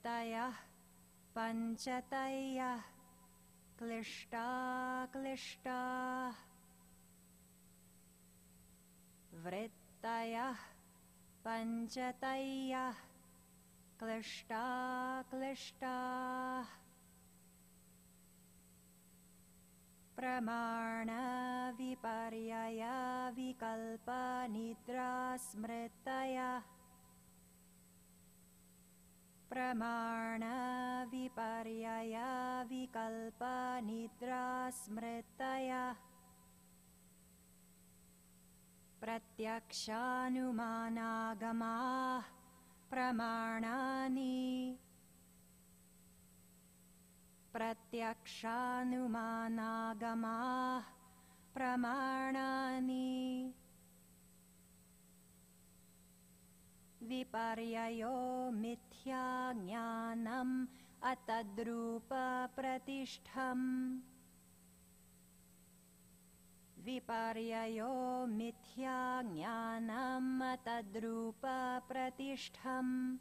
vrittayah panchatayah klishta vrittayah panchatayah klishta pramana viparyaya vikalpa nidra smritaya pramana viparyaya vikalpa nidra smritaya pratyakshanumanagama pramanani pratyakshanumanagama pramanani viparyayo mithya jnanam atadrupa pratishtham viparyayo mithya jnanam atadrupa pratishtham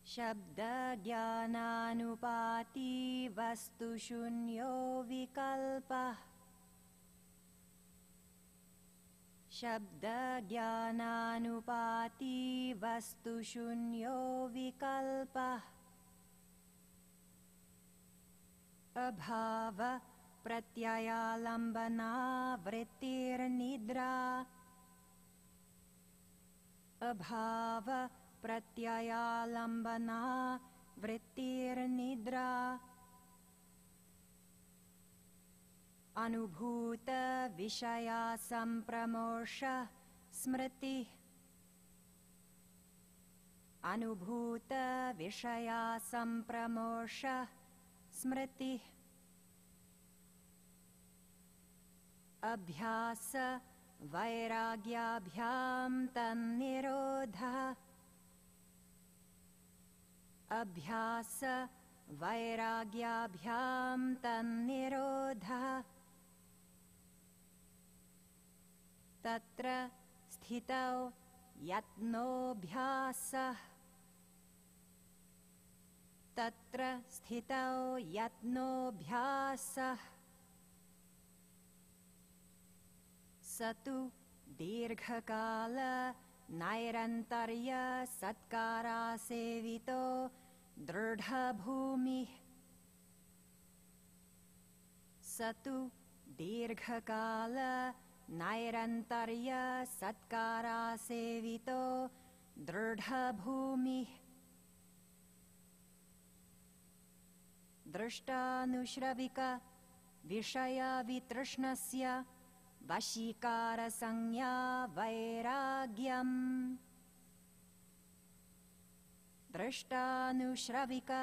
shabda jnananupati vastu shunyo vikalpah shabda jnananupati vastu shunyo vikalpah abhava pratyayalambana vrittir nidra abhava pratyayalambana vrittir nidra anubhuta vishaya sampramosha smriti anubhuta vishaya sampramosha smriti abhyasa vairagyabhyam tannirodha abhyasa vairagyabhyam tannirodha tatra sthitau yatnobhyasah tatra sthitau yatnobhyasah satu dirghakala nairantarya satkara sevito drdha bhumi satu dirghakala nairantarya satkara sevito drdha bhumi drishtanushravika vishaya vitrishnasya vashikara sanya vairagyam drishtanushravika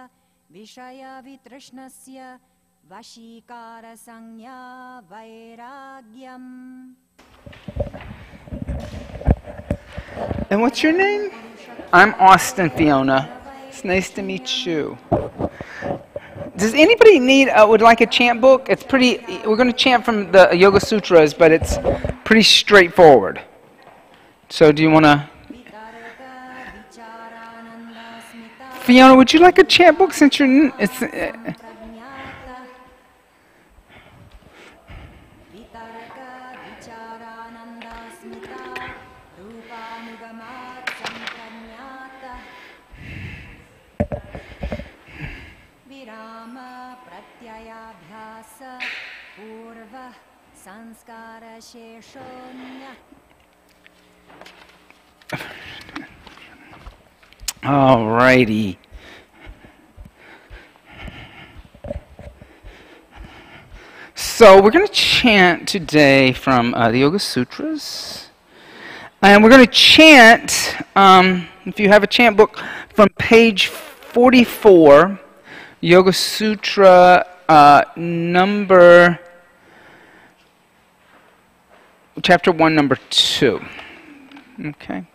vishaya vitrishnasya vashikara sanya vairagyam. And what's your name? I'm Austin, Fiona. It's nice to meet you. Does anybody need would like a chant book? It's pretty. We're going to chant from the Yoga Sutras, but it's pretty straightforward. So, do you want to? Fiona, would you like a chant book since you're? It's. Alrighty. So we're going to chant today from the Yoga Sutras. And we're going to chant, if you have a chant book, from page 44, Yoga Sutra chapter 1, number 2. Okay.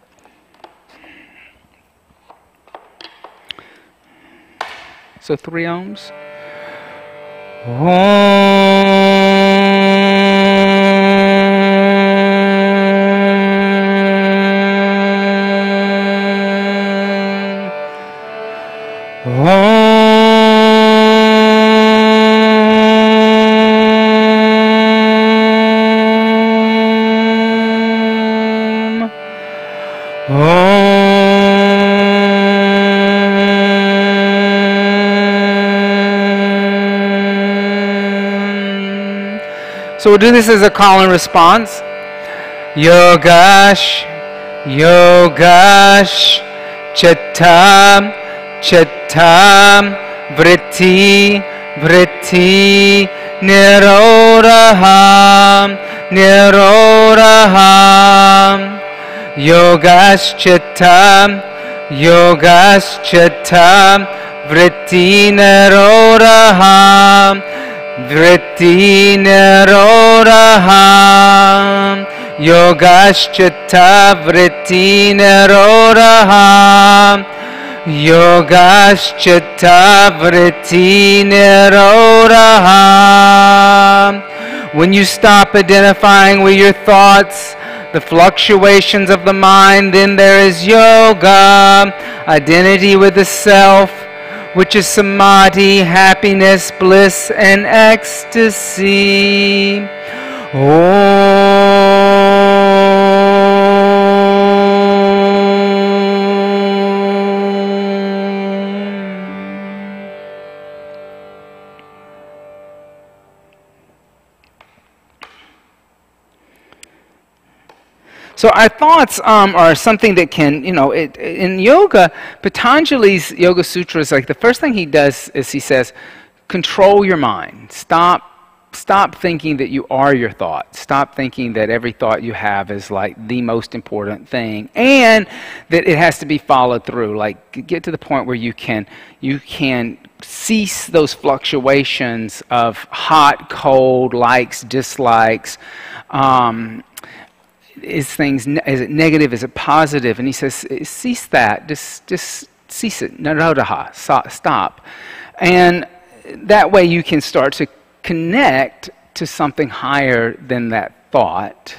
So 3 ohms. Om. So we'll do this as a call and response. Yogash, Yogash, Chitta, Chitta, Vritti, Vritti, Nirodha, Nirodha. Yogash, Chitta, Yogash, Chitta, Vritti, Nirodha, Vritti, Nirodha. Yogaschita vritti nirodha. Yogaschita vritti nirodha. When you stop identifying with your thoughts, the fluctuations of the mind, then there is yoga, identity with the self, which is samadhi, happiness, bliss, and ecstasy. So our thoughts are something that can, in yoga, Patanjali's Yoga Sutras, like the first thing he does is he says, control your mind. Stop thinking that you are your thoughts. Stop thinking that every thought you have is like the most important thing, and that it has to be followed through. Like get to the point where you can cease those fluctuations of hot, cold, likes, dislikes. Is it negative? Is it positive? And he says, cease that. Just cease it. Narodaha. Stop. And that way you can start to connect to something higher than that thought.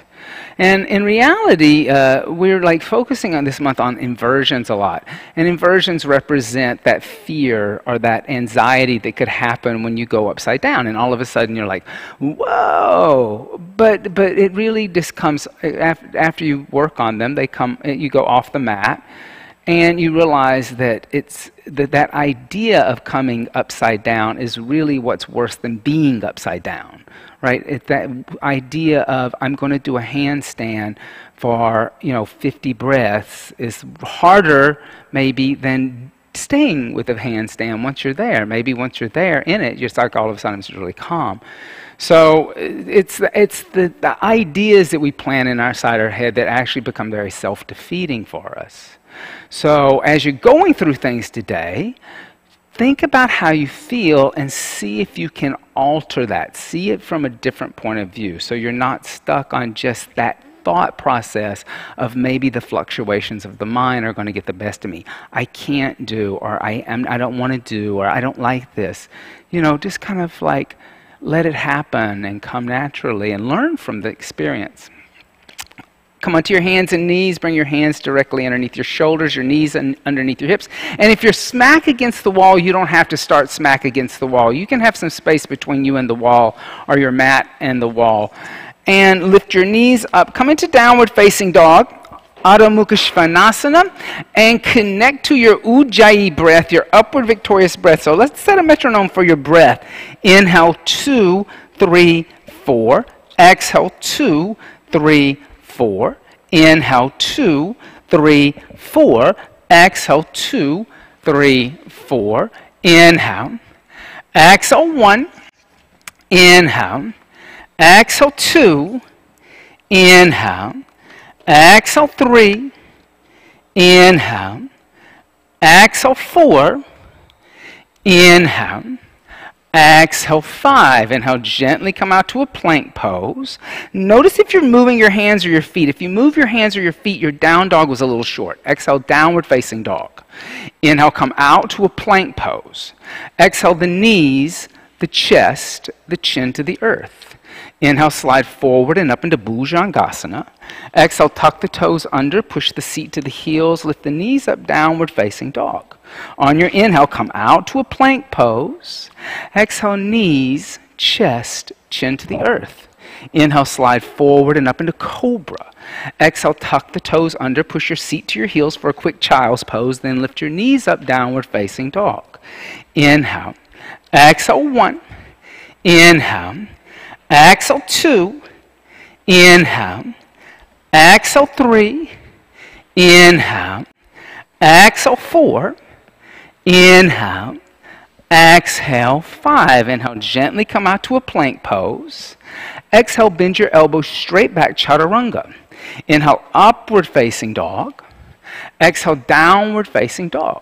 And in reality, we're like focusing on this month on inversions a lot. And inversions represent that fear or that anxiety that could happen when you go upside down. And all of a sudden you're like, whoa! But it really just comes, after you work on them, you go off the mat. And you realize that that idea of coming upside down is really what's worse than being upside down, right? It's that idea of I'm going to do a handstand for 50 breaths is harder maybe than staying with a handstand once you're there. Maybe once you're there in it, you're like all of a sudden it's really calm. So it's the ideas that we plant inside our head that actually become very self-defeating for us. So as you're going through things today, think about how you feel and see if you can alter that. See it from a different point of view so you're not stuck on just that thought process of maybe the fluctuations of the mind are going to get the best of me. I can't do, or I don't want to do, or I don't like this. Just kind of like let it happen and come naturally and learn from the experience. Come onto your hands and knees. Bring your hands directly underneath your shoulders, your knees underneath your hips. And if you're smack against the wall, you don't have to start smack against the wall. You can have some space between you and the wall, or your mat and the wall. And lift your knees up. Come into downward facing dog, Adho Mukha Svanasana, and connect to your Ujjayi breath, your upward victorious breath. So let's set a metronome for your breath. Inhale, 2, 3, 4. Exhale, 2, 3, 4. Inhale, 2, 3, 4. Exhale, 2, 3, 4. Inhale. Exhale, 1. Inhale. Exhale, 2. Inhale. Exhale, 3. Inhale. Exhale, 4. Inhale. Exhale, 5. Inhale, gently come out to a plank pose. Notice if you're moving your hands or your feet. If you move your hands or your feet, your down dog was a little short. Exhale, downward facing dog. Inhale, come out to a plank pose. Exhale, the knees, the chest, the chin to the earth. Inhale, slide forward and up into Bhujangasana. Exhale, tuck the toes under, push the seat to the heels, lift the knees up, downward facing dog. On your inhale, come out to a plank pose. Exhale, knees, chest, chin to the earth. Inhale, slide forward and up into cobra. Exhale, tuck the toes under, push your seat to your heels for a quick child's pose, then lift your knees up, downward facing dog. Inhale. Exhale, 1. Inhale. Exhale, 2. Inhale. Exhale, 3. Inhale. Exhale, 4. Inhale. Exhale, 5. Inhale, gently come out to a plank pose. Exhale, bend your elbows straight back, chaturanga. Inhale, upward facing dog. Exhale, downward facing dog.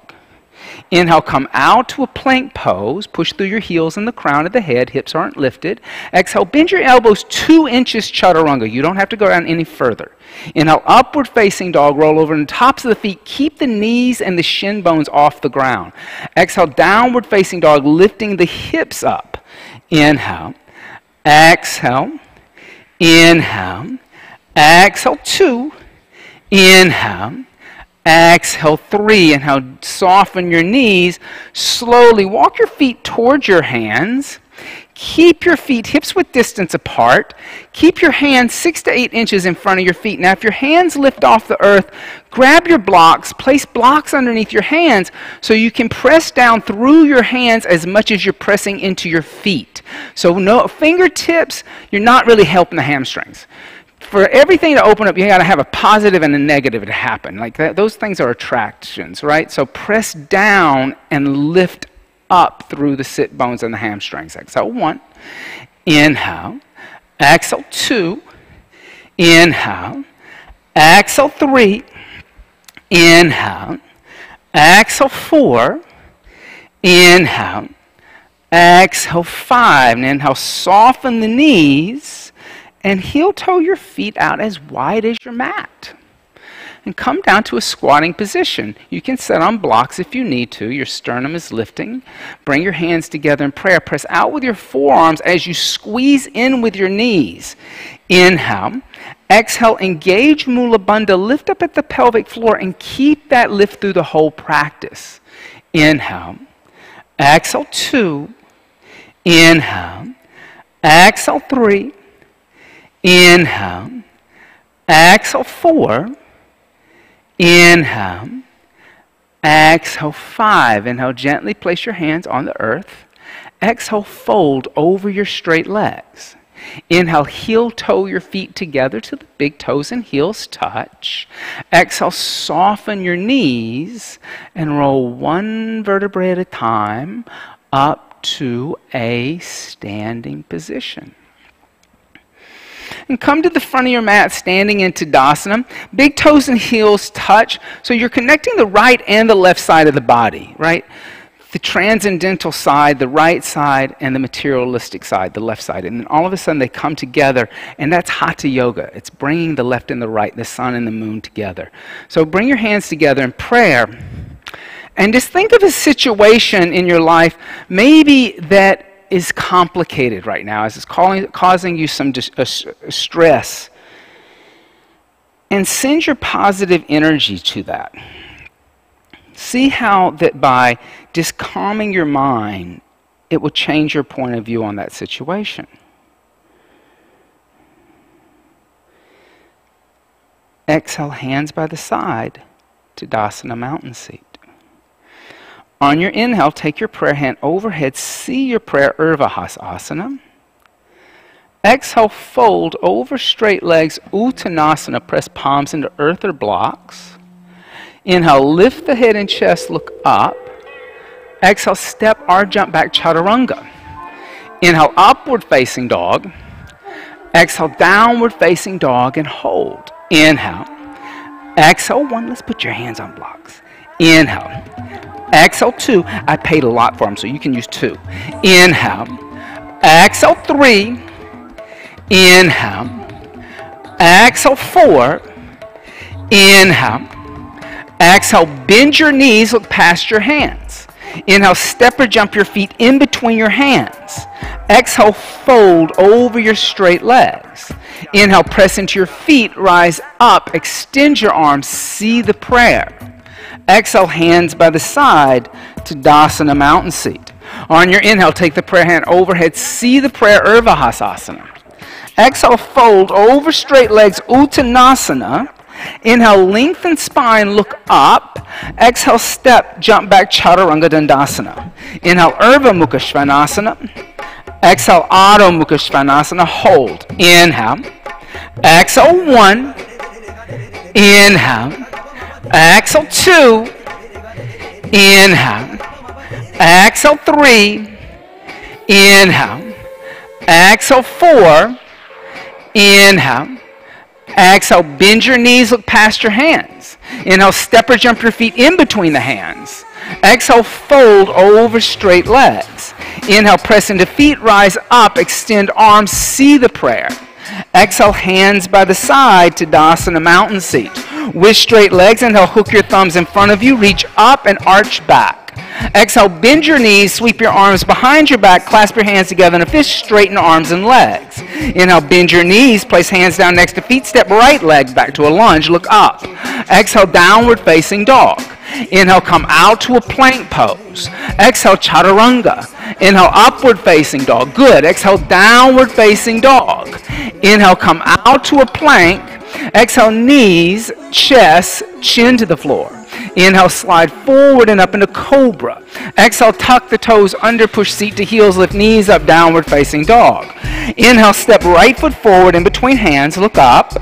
Inhale, come out to a plank pose. Push through your heels and the crown of the head. Hips aren't lifted. Exhale, bend your elbows 2 inches, chaturanga. You don't have to go down any further. Inhale, upward facing dog. Roll over on the tops of the feet. Keep the knees and the shin bones off the ground. Exhale, downward facing dog, lifting the hips up. Inhale. Exhale. Inhale. Exhale, 2. Inhale. Exhale, 3. Inhale, soften your knees. Slowly walk your feet towards your hands. Keep your feet hips width distance apart. Keep your hands 6 to 8 inches in front of your feet. Now, if your hands lift off the earth, grab your blocks, place blocks underneath your hands so you can press down through your hands as much as you're pressing into your feet. So no fingertips, you're not really helping the hamstrings. For everything to open up, you got to have a positive and a negative to happen. Like that, those things are attractions, right? So press down and lift up through the sit bones and the hamstrings. Exhale, 1. Inhale. Exhale, 2. Inhale. Exhale, 3. Inhale. Exhale, 4. Inhale. Exhale, 5. And inhale, soften the knees. And heel-toe your feet out as wide as your mat. And come down to a squatting position. You can sit on blocks if you need to. Your sternum is lifting. Bring your hands together in prayer. Press out with your forearms as you squeeze in with your knees. Inhale. Exhale, engage Mula Bandha. Lift up at the pelvic floor and keep that lift through the whole practice. Inhale. Exhale, 2. Inhale. Exhale, 3. Inhale. Exhale, 4. Inhale. Exhale, 5. Inhale, gently place your hands on the earth. Exhale, fold over your straight legs. Inhale, heel-toe your feet together till the big toes and heels touch. Exhale, soften your knees and roll 1 vertebrae at a time up to a standing position. And come to the front of your mat, standing in Tadasana. Big toes and heels touch. So you're connecting the right and the left side of the body, right? The transcendental side, the right side, and the materialistic side, the left side. And then all of a sudden they come together, and that's Hatha Yoga. It's bringing the left and the right, the sun and the moon together. So bring your hands together in prayer. And just think of a situation in your life, maybe that is complicated right now, as it's causing you some stress. And send your positive energy to that. See how that by just calming your mind, it will change your point of view on that situation. Exhale, hands by the side, Tadasana, mountain seat. On your inhale, take your prayer hand overhead. See your prayer, Urdhva Exhale, fold over straight legs, Uttanasana. Press palms into earth or blocks. Inhale, lift the head and chest, look up. Exhale, step or jump back, Chaturanga. Inhale, upward facing dog. Exhale, downward facing dog and hold. Inhale. Exhale, 1. Let's put your hands on blocks. Inhale. Exhale, 2. I paid a lot for them, so you can use 2. Inhale. Exhale, 3. Inhale. Exhale, 4. Inhale. Exhale, bend your knees, look past your hands. Inhale, step or jump your feet in between your hands. Exhale, fold over your straight legs. Inhale, press into your feet, rise up, extend your arms, see the prayer. Exhale, hands by the side, Tadasana, mountain seat. On your inhale, take the prayer hand overhead, see the prayer, Urdhva. Exhale, fold over straight legs, Uttanasana. Inhale, lengthen spine, look up. Exhale, step, jump back, Chaturanga Dandasana. Inhale, Urdhva Mukha Svanasana. Exhale, Adho Mukha Svanasana, hold. Inhale. Exhale, 1. Inhale. Exhale, 2. Inhale. Exhale, 3. Inhale. Exhale, 4. Inhale. Exhale, bend your knees, look past your hands. Inhale, step or jump your feet in between the hands. Exhale, fold over straight legs. Inhale, press into feet, rise up, extend arms, see the prayer. Exhale, hands by the side to Tadasana, mountain seat. With straight legs, inhale, hook your thumbs in front of you, reach up and arch back. Exhale, bend your knees, sweep your arms behind your back, clasp your hands together in a fist, straighten arms and legs. Inhale, bend your knees, place hands down next to feet, step right leg back to a lunge, look up. Exhale, downward facing dog. Inhale, come out to a plank pose. Exhale, chaturanga. Inhale, upward facing dog. Good. Exhale, downward facing dog. Inhale, come out to a plank. Exhale, knees, chest, chin to the floor. Inhale, slide forward and up into cobra. Exhale, tuck the toes under, push seat to heels, lift knees up, downward facing dog. Inhale, step right foot forward in between hands, look up.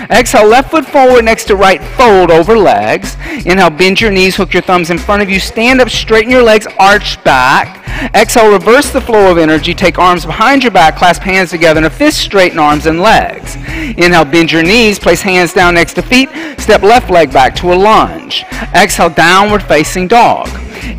Exhale, left foot forward next to right, fold over legs. Inhale, bend your knees, hook your thumbs in front of you, stand up, straighten your legs, arch back. Exhale, reverse the flow of energy, take arms behind your back, clasp hands together in a fist, straighten arms and legs. Inhale, bend your knees, place hands down next to feet, step left leg back to a lunge. Exhale, downward facing dog.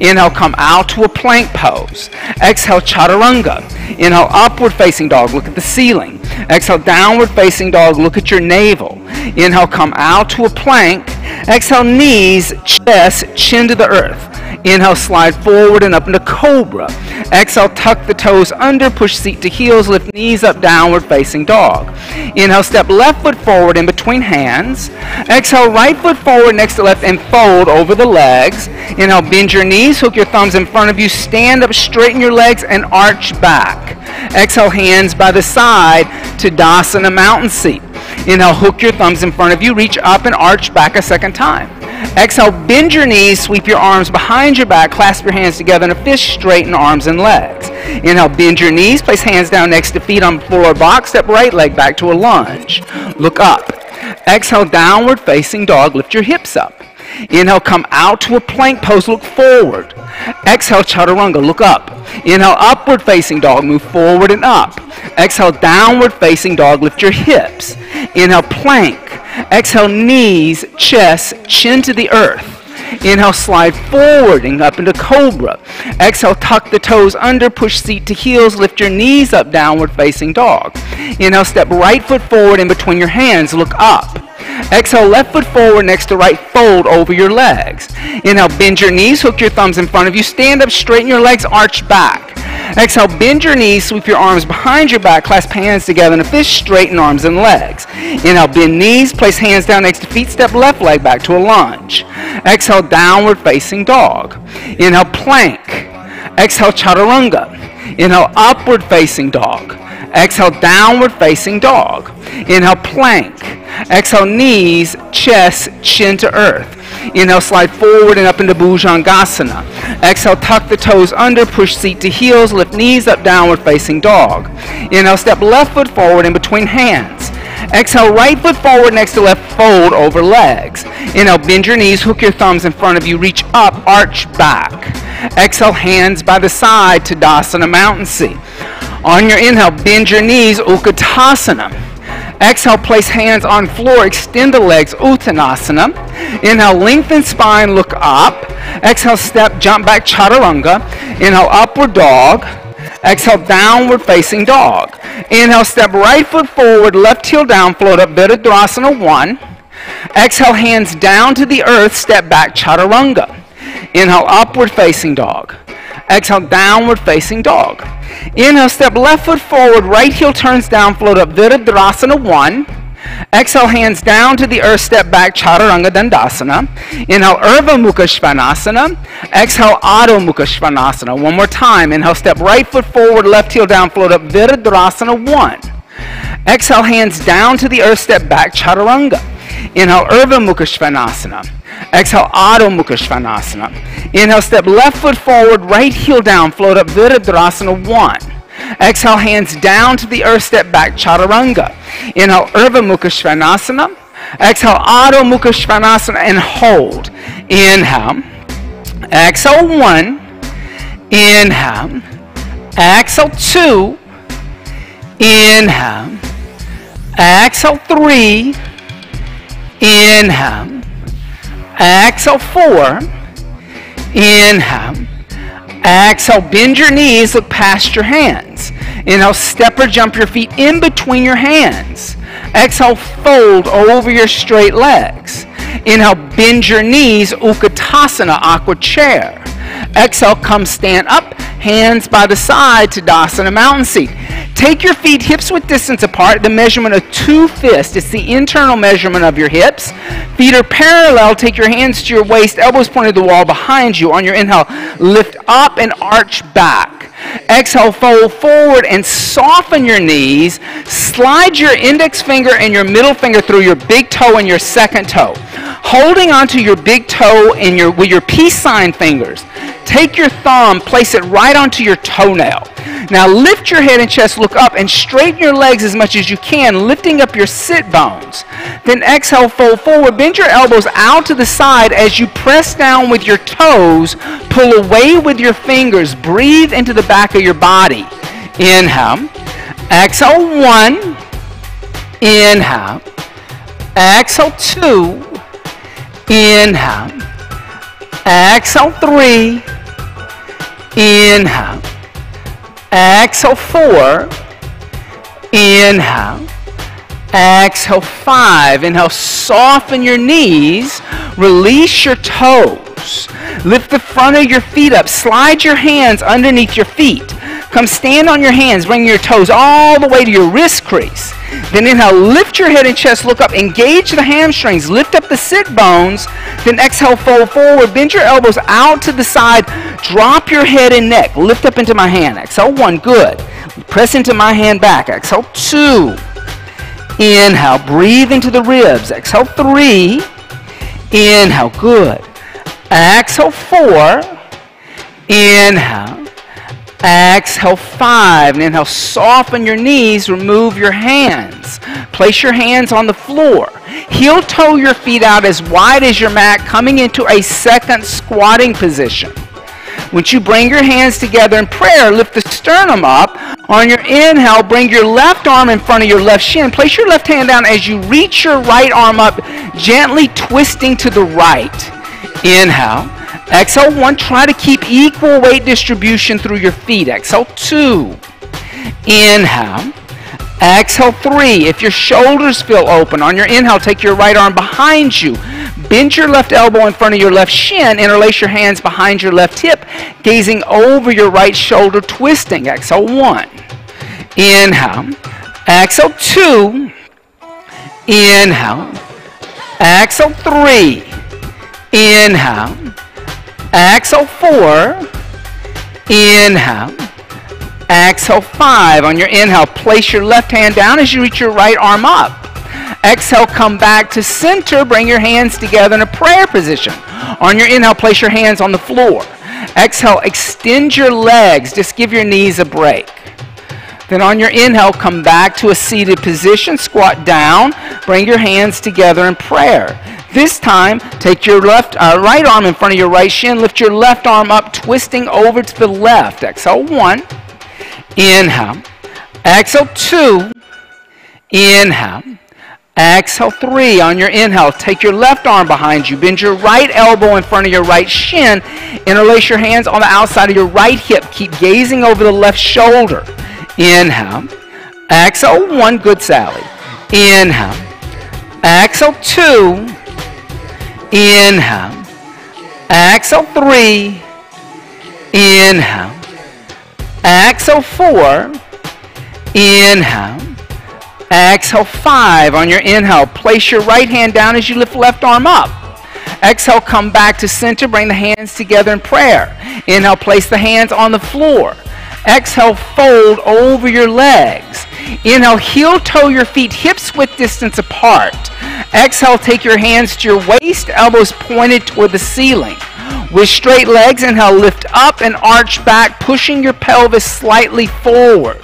Inhale, come out to a plank pose. Exhale, chaturanga. Inhale, upward facing dog, look at the ceiling. Exhale, downward facing dog, look at your navel. Inhale, come out to a plank. Exhale, knees, chest, chin to the earth. Inhale, slide forward and up into cobra. Exhale, tuck the toes under, push seat to heels, lift knees up, downward facing dog. Inhale, step left foot forward in between hands. Exhale, right foot forward next to left and fold over the legs. Inhale, bend your knees, hook your thumbs in front of you, stand up, straighten your legs and arch back. Exhale, hands by the side to Tadasana, mountain seat. Inhale, hook your thumbs in front of you, reach up and arch back a second time. Exhale, bend your knees, sweep your arms behind your back, clasp your hands together in a fist, straighten arms and legs. Inhale, bend your knees, place hands down next to feet on floor or box, step right leg back to a lunge. Look up. Exhale, downward facing dog, lift your hips up. Inhale, come out to a plank pose, look forward. Exhale, chaturanga, look up. Inhale, upward facing dog, move forward and up. Exhale, downward facing dog, lift your hips. Inhale, plank. Exhale, knees, chest, chin to the earth. Inhale, slide forward and up into cobra. Exhale, tuck the toes under, push seat to heels, lift your knees up, downward facing dog. Inhale, step right foot forward in between your hands, look up. Exhale, left foot forward next to right, fold over your legs. Inhale, bend your knees, hook your thumbs in front of you, stand up, straighten your legs, arch back. Exhale, bend your knees, sweep your arms behind your back, clasp hands together in a fist, straighten arms and legs. Inhale, bend knees, place hands down next to feet, step left leg back to a lunge. Exhale, downward facing dog. Inhale, plank. Exhale, chaturanga. Inhale, upward facing dog. Exhale, downward facing dog. Inhale, plank. Exhale, knees, chest, chin to earth. Inhale, slide forward and up into Bhujangasana. Exhale, tuck the toes under, push seat to heels, lift knees up, downward facing dog. Inhale, step left foot forward in between hands. Exhale, right foot forward next to left, fold over legs. Inhale, bend your knees, hook your thumbs in front of you, reach up, arch back. Exhale, hands by the side to Tadasana, mountain seat. On your inhale, bend your knees, Utkatasana. Exhale, place hands on floor, extend the legs, Uttanasana. Inhale, lengthen spine, look up. Exhale, step, jump back, chaturanga. Inhale, upward dog. Exhale, downward facing dog. Inhale, step right foot forward, left heel down, float up, Virabhadrasana 1. Exhale, hands down to the earth, step back, chaturanga. Inhale, upward facing dog. Exhale, downward facing dog. Inhale, step left foot forward, right heel turns down, float up, Virabhadrasana 1. Exhale, hands down to the earth, step back, Chaturanga Dandasana. Inhale, Urdhva Mukha Svanasana. Exhale, Adho Mukha Svanasana. One more time. Inhale, step right foot forward, left heel down, float up, Virabhadrasana 1. Exhale, hands down to the earth, step back, chaturanga. Inhale, Urdhva Mukha Svanasana. Exhale, Adho Mukha Svanasana. Inhale, step left foot forward, right heel down, float up, Virabhadrasana 1. Exhale, hands down to the earth, step back, chaturanga. Inhale, Urdhva Mukha Svanasana. Exhale, Adho Mukha Svanasana, and hold. Inhale. Exhale, 1. Inhale. Exhale, 2. Inhale. Exhale, 3. Inhale. Exhale, 4. Inhale. Exhale, bend your knees, look past your hands. Inhale, step or jump your feet in between your hands. Exhale, fold over your straight legs. Inhale, bend your knees, Utkatasana, aqua chair. Exhale, come stand up, hands by the side, Tadasana, mountain seat. Take your feet hips width distance apart, the measurement of 2 fists. It's the internal measurement of your hips. Feet are parallel. Take your hands to your waist, elbows pointed to the wall behind you. On your inhale, lift up and arch back. Exhale, fold forward and soften your knees. Slide your index finger and your middle finger through your big toe and your second toe. Holding onto your big toe with your peace sign fingers. Take your thumb, place it right onto your toenail. Now lift your head and chest, look up, and straighten your legs as much as you can, lifting up your sit bones. Then exhale, fold forward, bend your elbows out to the side as you press down with your toes, pull away with your fingers, breathe into the back of your body. Inhale. Exhale, 1. Inhale. Exhale, 2. Inhale. Exhale, 3. Inhale. Exhale, 4. Inhale. Exhale, 5. Inhale, soften your knees. Release your toes. Lift the front of your feet up. Slide your hands underneath your feet. Come stand on your hands. Bring your toes all the way to your wrist crease. Then inhale, lift your head and chest, look up, engage the hamstrings, lift up the sit bones. Then exhale, fold forward, bend your elbows out to the side, drop your head and neck, lift up into my hand. Exhale, 1, good. Press into my hand back. Exhale, 2. Inhale, breathe into the ribs. Exhale, 3. Inhale, good. Exhale, 4. Inhale. Exhale, 5. And inhale, soften your knees, remove your hands. Place your hands on the floor. Heel toe your feet out as wide as your mat, coming into a second squatting position. Once you bring your hands together in prayer, lift the sternum up. On your inhale, bring your left arm in front of your left shin. Place your left hand down as you reach your right arm up, gently twisting to the right. Inhale. Exhale, 1. Try to keep equal weight distribution through your feet. Exhale, 2. Inhale. Exhale, 3. If your shoulders feel open, on your inhale, take your right arm behind you. Bend your left elbow in front of your left shin. Interlace your hands behind your left hip, gazing over your right shoulder, twisting. Exhale, 1. Inhale. Exhale, 2. Inhale. Exhale, 3. Inhale. Exhale, 4. Inhale. Exhale, 5. On your inhale, place your left hand down as you reach your right arm up. Exhale, come back to center. Bring your hands together in a prayer position. On your inhale, place your hands on the floor. Exhale, extend your legs. Just give your knees a break. Then on your inhale, come back to a seated position. Squat down. Bring your hands together in prayer. This time, take your right arm in front of your right shin. Lift your left arm up, twisting over to the left. Exhale, 1. Inhale. Exhale, 2. Inhale. Exhale, 3. On your inhale, take your left arm behind you. Bend your right elbow in front of your right shin. Interlace your hands on the outside of your right hip. Keep gazing over the left shoulder. Inhale. Exhale, 1. Good, Sally. Inhale. Exhale, 2. Inhale. Exhale, 3. Inhale. Exhale, 4. Inhale. Exhale, 5. On your inhale, place your right hand down as you lift left arm up. Exhale, come back to center. Bring the hands together in prayer. Inhale, place the hands on the floor. Exhale, fold over your legs. Inhale, heel toe your feet hips width distance apart. Exhale, take your hands to your waist, elbows pointed toward the ceiling. With straight legs, inhale, lift up and arch back, pushing your pelvis slightly forward.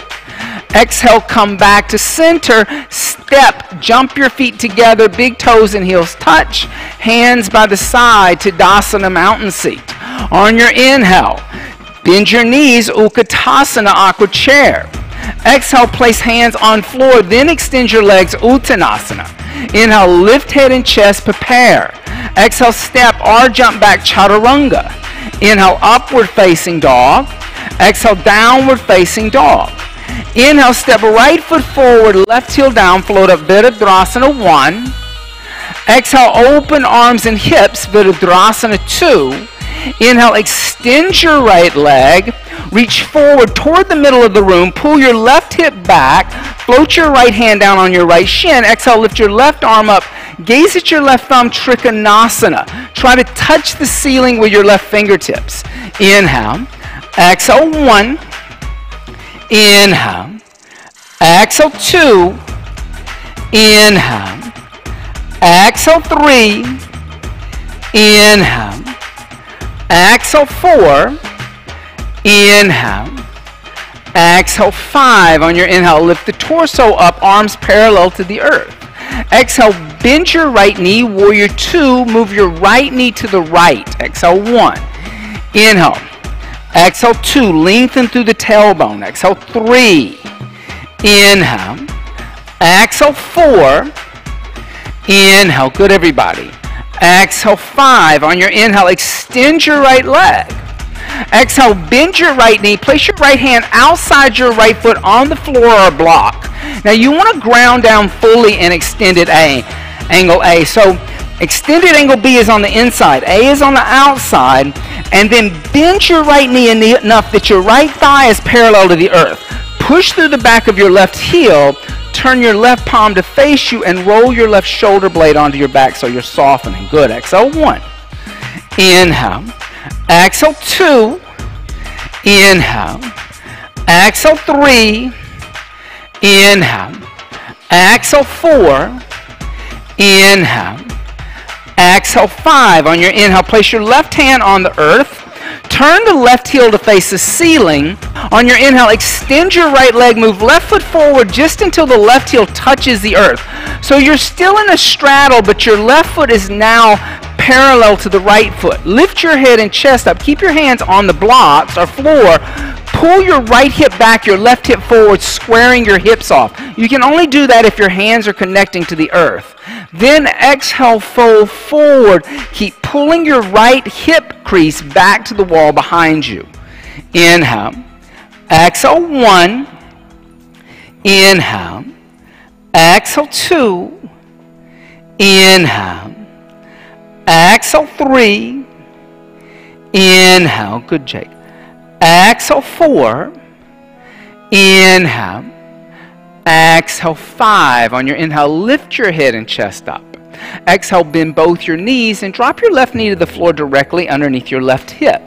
Exhale, come back to center, step, jump your feet together, big toes and heels touch, hands by the side, Tadasana mountain seat. On your inhale, bend your knees, Utkatasana, aqua chair. Exhale, place hands on floor, then extend your legs, Uttanasana. Inhale, lift head and chest, prepare. Exhale, step or jump back, Chaturanga. Inhale, upward facing dog. Exhale, downward facing dog. Inhale, step right foot forward, left heel down, float up, Virabhadrasana 1. Exhale, open arms and hips, Virabhadrasana 2. Inhale, extend your right leg, reach forward toward the middle of the room, pull your left hip back, float your right hand down on your right shin. Exhale, lift your left arm up, gaze at your left thumb, Trikonasana. Try to touch the ceiling with your left fingertips. Inhale, exhale 1, inhale, exhale 2, inhale, exhale 3, inhale, exhale 4, inhale, exhale 5. On your inhale, lift the torso up, arms parallel to the earth. Exhale, bend your right knee, warrior 2, move your right knee to the right. Exhale 1, inhale, exhale 2, lengthen through the tailbone. Exhale 3, inhale, exhale 4, inhale, good everybody. Exhale 5. On your inhale, extend your right leg. Exhale, bend your right knee. Place your right hand outside your right foot on the floor or block. Now you want to ground down fully in extended A, angle A. So extended angle B is on the inside, A is on the outside, and then bend your right knee enough that your right thigh is parallel to the earth. Push through the back of your left heel, turn your left palm to face you, and roll your left shoulder blade onto your back so you're softening. Good. Exhale 1. Inhale. Exhale 2. Inhale. Exhale 3. Inhale. Exhale 4. Inhale. Exhale 5. On your inhale, place your left hand on the earth. Turn the left heel to face the ceiling. On your inhale, extend your right leg, move left foot forward just until the left heel touches the earth. So you're still in a straddle, but your left foot is now parallel to the right foot. Lift your head and chest up. Keep your hands on the blocks or floor. Pull your right hip back, your left hip forward, squaring your hips off. You can only do that if your hands are connecting to the earth. Then exhale, fold forward. Keep pulling your right hip crease back to the wall behind you. Inhale. Exhale 1. Inhale. Exhale 2. Inhale. Exhale 3. Inhale. Good, Jake. Exhale 4. Inhale. Exhale 5. On your inhale, lift your head and chest up. Exhale, bend both your knees and drop your left knee to the floor directly underneath your left hip.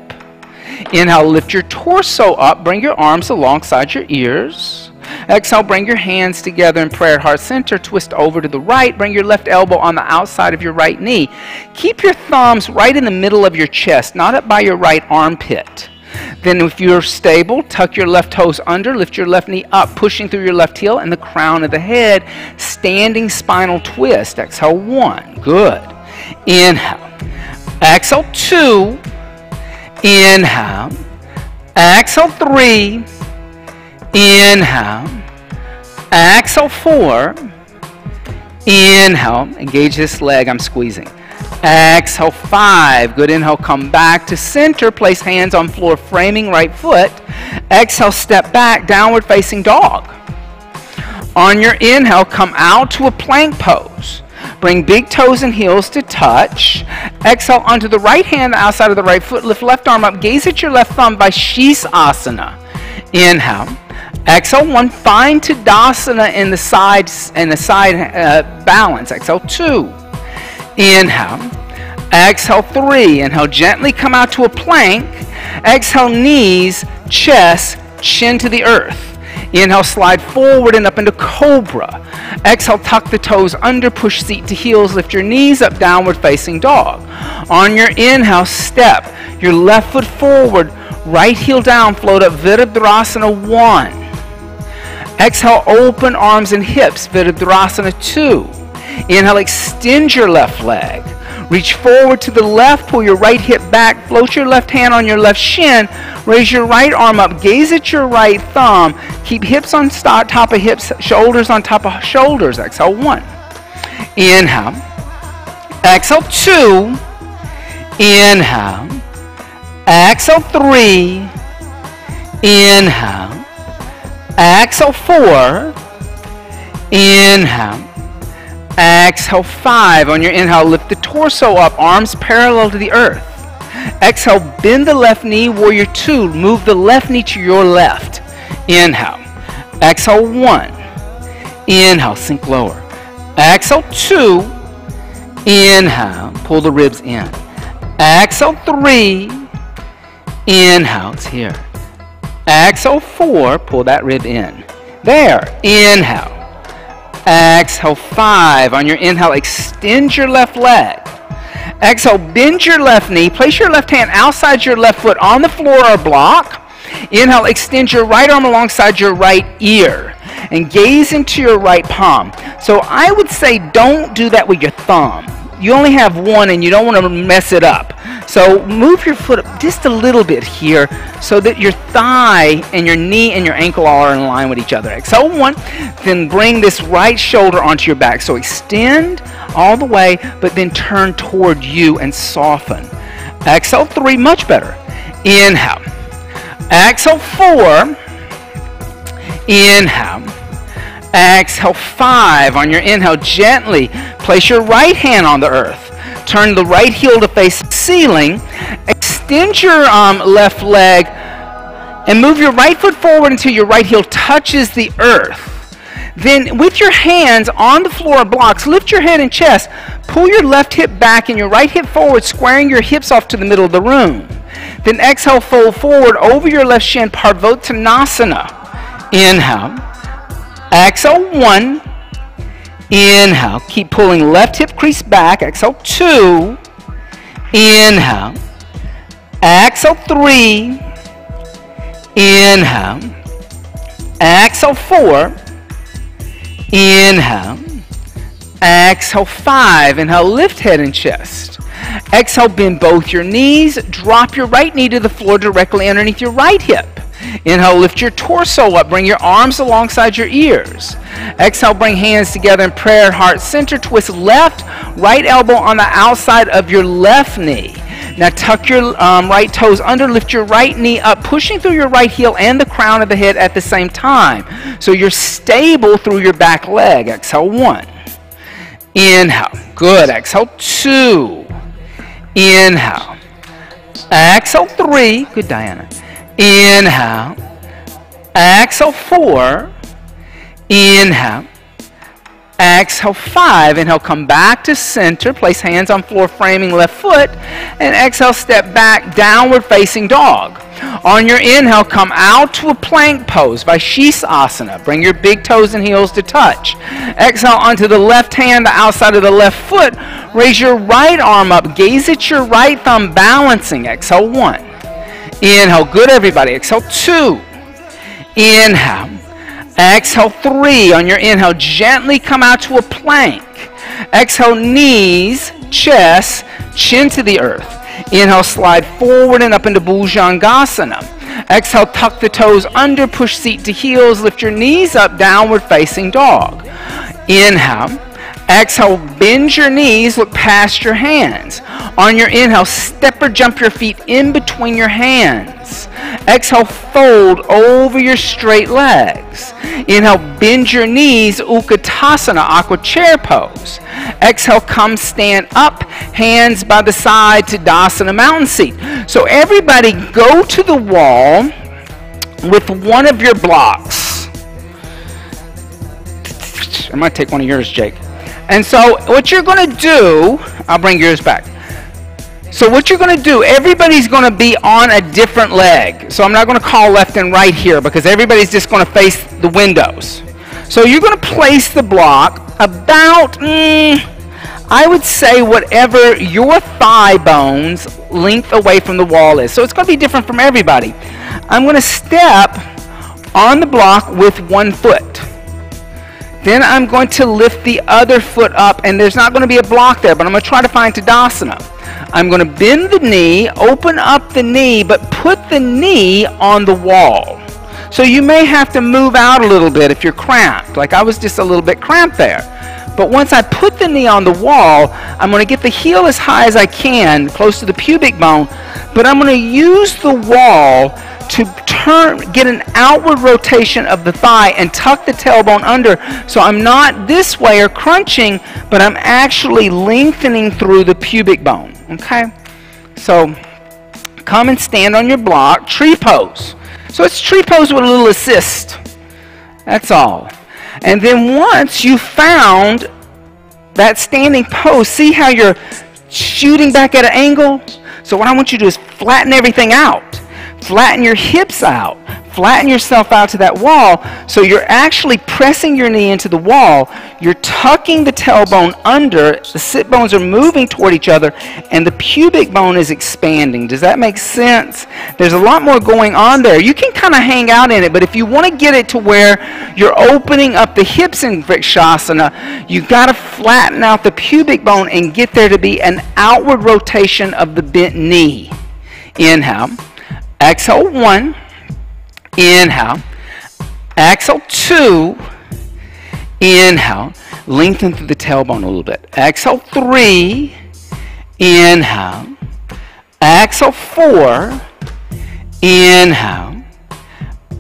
Inhale, lift your torso up. Bring your arms alongside your ears. Exhale, bring your hands together in prayer heart center. Twist over to the right. Bring your left elbow on the outside of your right knee. Keep your thumbs right in the middle of your chest, not up by your right armpit. Then if you're stable, tuck your left toes under, lift your left knee up, pushing through your left heel and the crown of the head, standing spinal twist. Exhale 1. Good. Inhale. Exhale 2. Inhale. Exhale 3. Inhale. Exhale 4. Inhale. Engage this leg. I'm squeezing. Exhale 5. Good. Inhale, come back to center. Place hands on floor, framing right foot. Exhale, step back, downward facing dog. On your inhale, come out to a plank pose. Bring big toes and heels to touch. Exhale onto the right hand, the outside of the right foot. Lift left arm up. Gaze at your left thumb by Shesasana. Inhale. Exhale 1. Find Tadasana in the side balance. Exhale 2. Inhale. Exhale 3. Inhale, gently come out to a plank. Exhale, knees, chest, chin to the earth. Inhale, slide forward and up into cobra. Exhale, tuck the toes under, push seat to heels, lift your knees up, downward facing dog. On your inhale, step your left foot forward, right heel down, float up, Virabhadrasana 1. Exhale, open arms and hips, Virabhadrasana 2. Inhale, extend your left leg. Reach forward to the left, pull your right hip back, float your left hand on your left shin, raise your right arm up, gaze at your right thumb, keep hips on top of hips, shoulders on top of shoulders. Exhale, 1. Inhale. Exhale, 2. Inhale. Exhale, 3. Inhale. Exhale, 4. Inhale. Exhale, 5. On your inhale, lift the torso up, arms parallel to the earth. Exhale, bend the left knee, warrior 2. Move the left knee to your left. Inhale. Exhale, 1. Inhale, sink lower. Exhale, 2. Inhale, pull the ribs in. Exhale, 3. Inhale, it's here. Exhale, 4. Pull that rib in. There. Inhale. Exhale, 5. On your inhale, extend your left leg. Exhale, bend your left knee. Place your left hand outside your left foot on the floor or block. Inhale, extend your right arm alongside your right ear and gaze into your right palm. So I would say don't do that with your thumb. You only have one and you don't want to mess it up. So move your foot up just a little bit here so that your thigh and your knee and your ankle all are in line with each other. Exhale, 1. Then bring this right shoulder onto your back. So extend all the way, but then turn toward you and soften. Exhale, 3. Much better. Inhale. Exhale, 4. Inhale. Exhale, 5. On your inhale, gently place your right hand on the earth. Turn the right heel to face the ceiling. Extend your left leg and move your right foot forward until your right heel touches the earth. Then with your hands on the floor blocks, lift your head and chest. Pull your left hip back and your right hip forward, squaring your hips off to the middle of the room. Then exhale, fold forward over your left shin, Parvottanasana. Inhale. Exhale, 1. Inhale. Keep pulling left hip crease back. Exhale, 2. Inhale. Exhale, 3. Inhale. Exhale, 4. Inhale. Exhale, 5. Inhale, lift head and chest. Exhale, bend both your knees. Drop your right knee to the floor directly underneath your right hip. Inhale, lift your torso up. Bring your arms alongside your ears. Exhale, bring hands together in prayer, heart center. Twist left, right elbow on the outside of your left knee. Now tuck your right toes under. Lift your right knee up, pushing through your right heel and the crown of the head at the same time. So you're stable through your back leg. Exhale, 1. Inhale. Good. Exhale, 2. Inhale. Exhale, 3. Good, Diana. Inhale. Exhale, 4. Inhale. Exhale, 5. Inhale, come back to center. Place hands on floor, framing left foot. And exhale, step back, downward facing dog. On your inhale, come out to a plank pose, Vaishesasana. Bring your big toes and heels to touch. Exhale onto the left hand, the outside of the left foot. Raise your right arm up. Gaze at your right thumb, balancing. Exhale, 1. Inhale. Good, everybody. Exhale, 2. Inhale. Exhale, 3. On your inhale, gently come out to a plank. Exhale, knees, chest, chin to the earth. Inhale, slide forward and up into Bhujangasana. Exhale, tuck the toes under, push seat to heels, lift your knees up, downward facing dog. Inhale. Exhale, bend your knees, look past your hands. On your inhale, step or jump your feet in between your hands. Exhale, fold over your straight legs. Inhale, bend your knees, Utkatasana, aqua chair pose. Exhale, come stand up, hands by the side to Dasana, mountain seat. So everybody go to the wall with one of your blocks. I'm going to take one of yours, Jake. And so what you're going to do, I'll bring yours back. So what you're going to do, everybody's going to be on a different leg. So I'm not going to call left and right here because everybody's just going to face the windows. So you're going to place the block about, I would say whatever your thigh bone's length away from the wall is. So it's going to be different from everybody. I'm going to step on the block with one foot. Then I'm going to lift the other foot up, and there's not going to be a block there, but I'm going to try to find Tadasana. I'm going to bend the knee, open up the knee, but put the knee on the wall. So you may have to move out a little bit if you're cramped. Like I was just a little bit cramped there. But once I put the knee on the wall, I'm going to get the heel as high as I can, close to the pubic bone, but I'm going to use the wall to get an outward rotation of the thigh and tuck the tailbone under, so I'm not this way or crunching, but I'm actually lengthening through the pubic bone. Okay? So come and stand on your block, tree pose. So it's tree pose with a little assist. That's all. And then once you found that standing pose, see how you're shooting back at an angle? So what I want you to do is flatten everything out. Flatten your hips out. Flatten yourself out to that wall, so you're actually pressing your knee into the wall. You're tucking the tailbone under. The sit bones are moving toward each other, and the pubic bone is expanding. Does that make sense? There's a lot more going on there. You can kind of hang out in it, but if you want to get it to where you're opening up the hips in Vrikshasana, you've got to flatten out the pubic bone and get there to be an outward rotation of the bent knee. Inhale. Exhale, 1. Inhale. Exhale, 2. Inhale. Lengthen through the tailbone a little bit. Exhale, 3. Inhale. Exhale, 4. Inhale.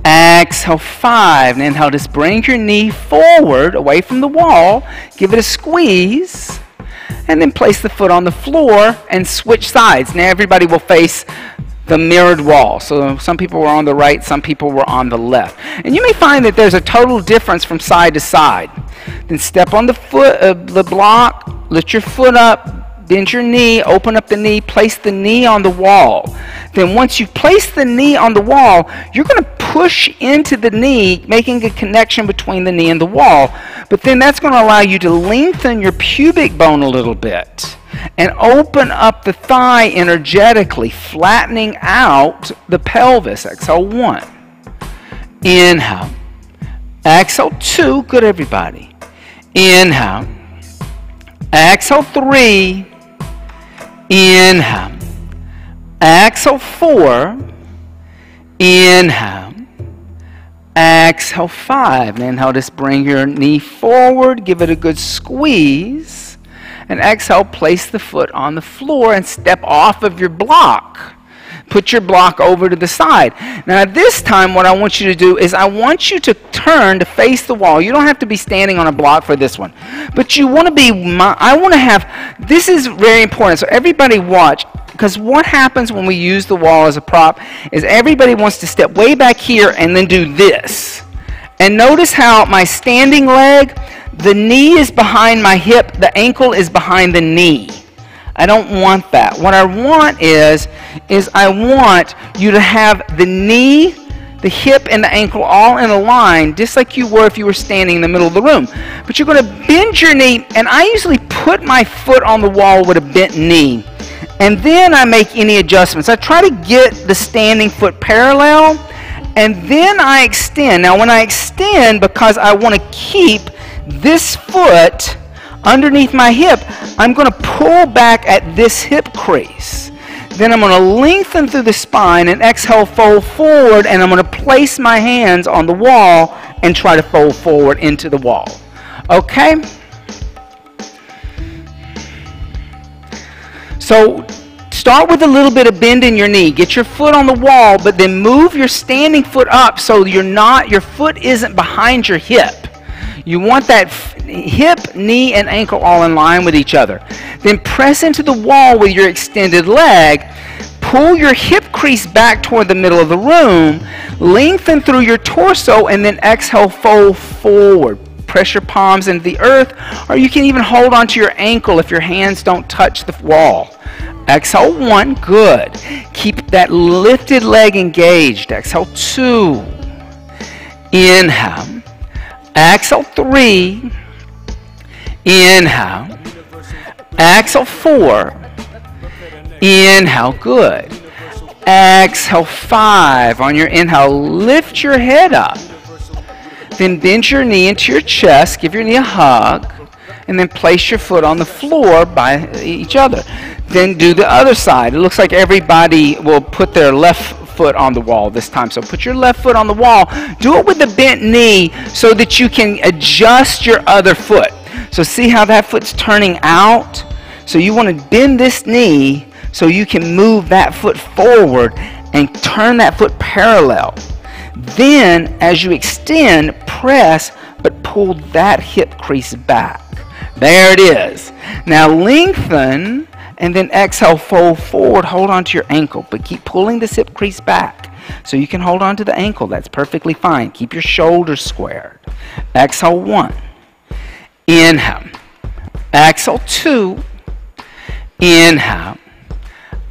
Exhale, 5. And inhale, just bring your knee forward, away from the wall. Give it a squeeze. And then place the foot on the floor and switch sides. Now everybody will face the mirrored wall. So some people were on the right, some people were on the left. And you may find that there's a total difference from side to side. Then step on the foot, the block, lift your foot up, bend your knee, open up the knee, place the knee on the wall. Then once you've placed the knee on the wall, you're going to push into the knee, making a connection between the knee and the wall. But then that's going to allow you to lengthen your pubic bone a little bit and open up the thigh energetically, flattening out the pelvis. Exhale, 1. Inhale. Exhale, 2. Good, everybody. Inhale. Exhale, 3. Inhale. Exhale, 4. Inhale. Exhale, 5. And inhale, just bring your knee forward, give it a good squeeze. And exhale, place the foot on the floor and step off of your block. Put your block over to the side. Now this time what I want you to do is I want you to turn to face the wall. You don't have to be standing on a block for this one. But you want to be, I want to have, this is very important. So everybody watch, because what happens when we use the wall as a prop is everybody wants to step way back here and then do this. And notice how my standing leg, the knee is behind my hip, the ankle is behind the knee. I don't want that. What I want is I want you to have the knee, the hip, and the ankle all in a line, just like you were if you were standing in the middle of the room. But you're going to bend your knee, and I usually put my foot on the wall with a bent knee. And then I make any adjustments. I try to get the standing foot parallel, and then I extend. Now when I extend, because I want to keep this foot underneath my hip, I'm going to pull back at this hip crease. Then I'm going to lengthen through the spine and exhale, fold forward, and I'm going to place my hands on the wall and try to fold forward into the wall. Okay? So start with a little bit of bend in your knee. Get your foot on the wall, but then move your standing foot up so your foot isn't behind your hip. You want that hip, knee, and ankle all in line with each other. Then press into the wall with your extended leg. Pull your hip crease back toward the middle of the room. Lengthen through your torso, and then exhale, fold forward. press your palms into the earth, or you can even hold onto your ankle if your hands don't touch the wall. Exhale 1, good. Keep that lifted leg engaged. Exhale 2. Inhale. Exhale 3. Inhale. Exhale 4. Inhale, good. Exhale 5. On your inhale, lift your head up. Then bend your knee into your chest. Give your knee a hug. And then place your foot on the floor by each other. Then do the other side. It looks like everybody will put their left foot on the wall this time. So put your left foot on the wall. Do it with the bent knee so that you can adjust your other foot. So see how that foot's turning out? So you want to bend this knee so you can move that foot forward and turn that foot parallel. Then, as you extend, press, but pull that hip crease back. There it is. Now lengthen, and then exhale, fold forward, hold on to your ankle, but keep pulling the hip crease back. So you can hold on to the ankle, that's perfectly fine. Keep your shoulders squared. Exhale 1. Inhale. Exhale 2. Inhale.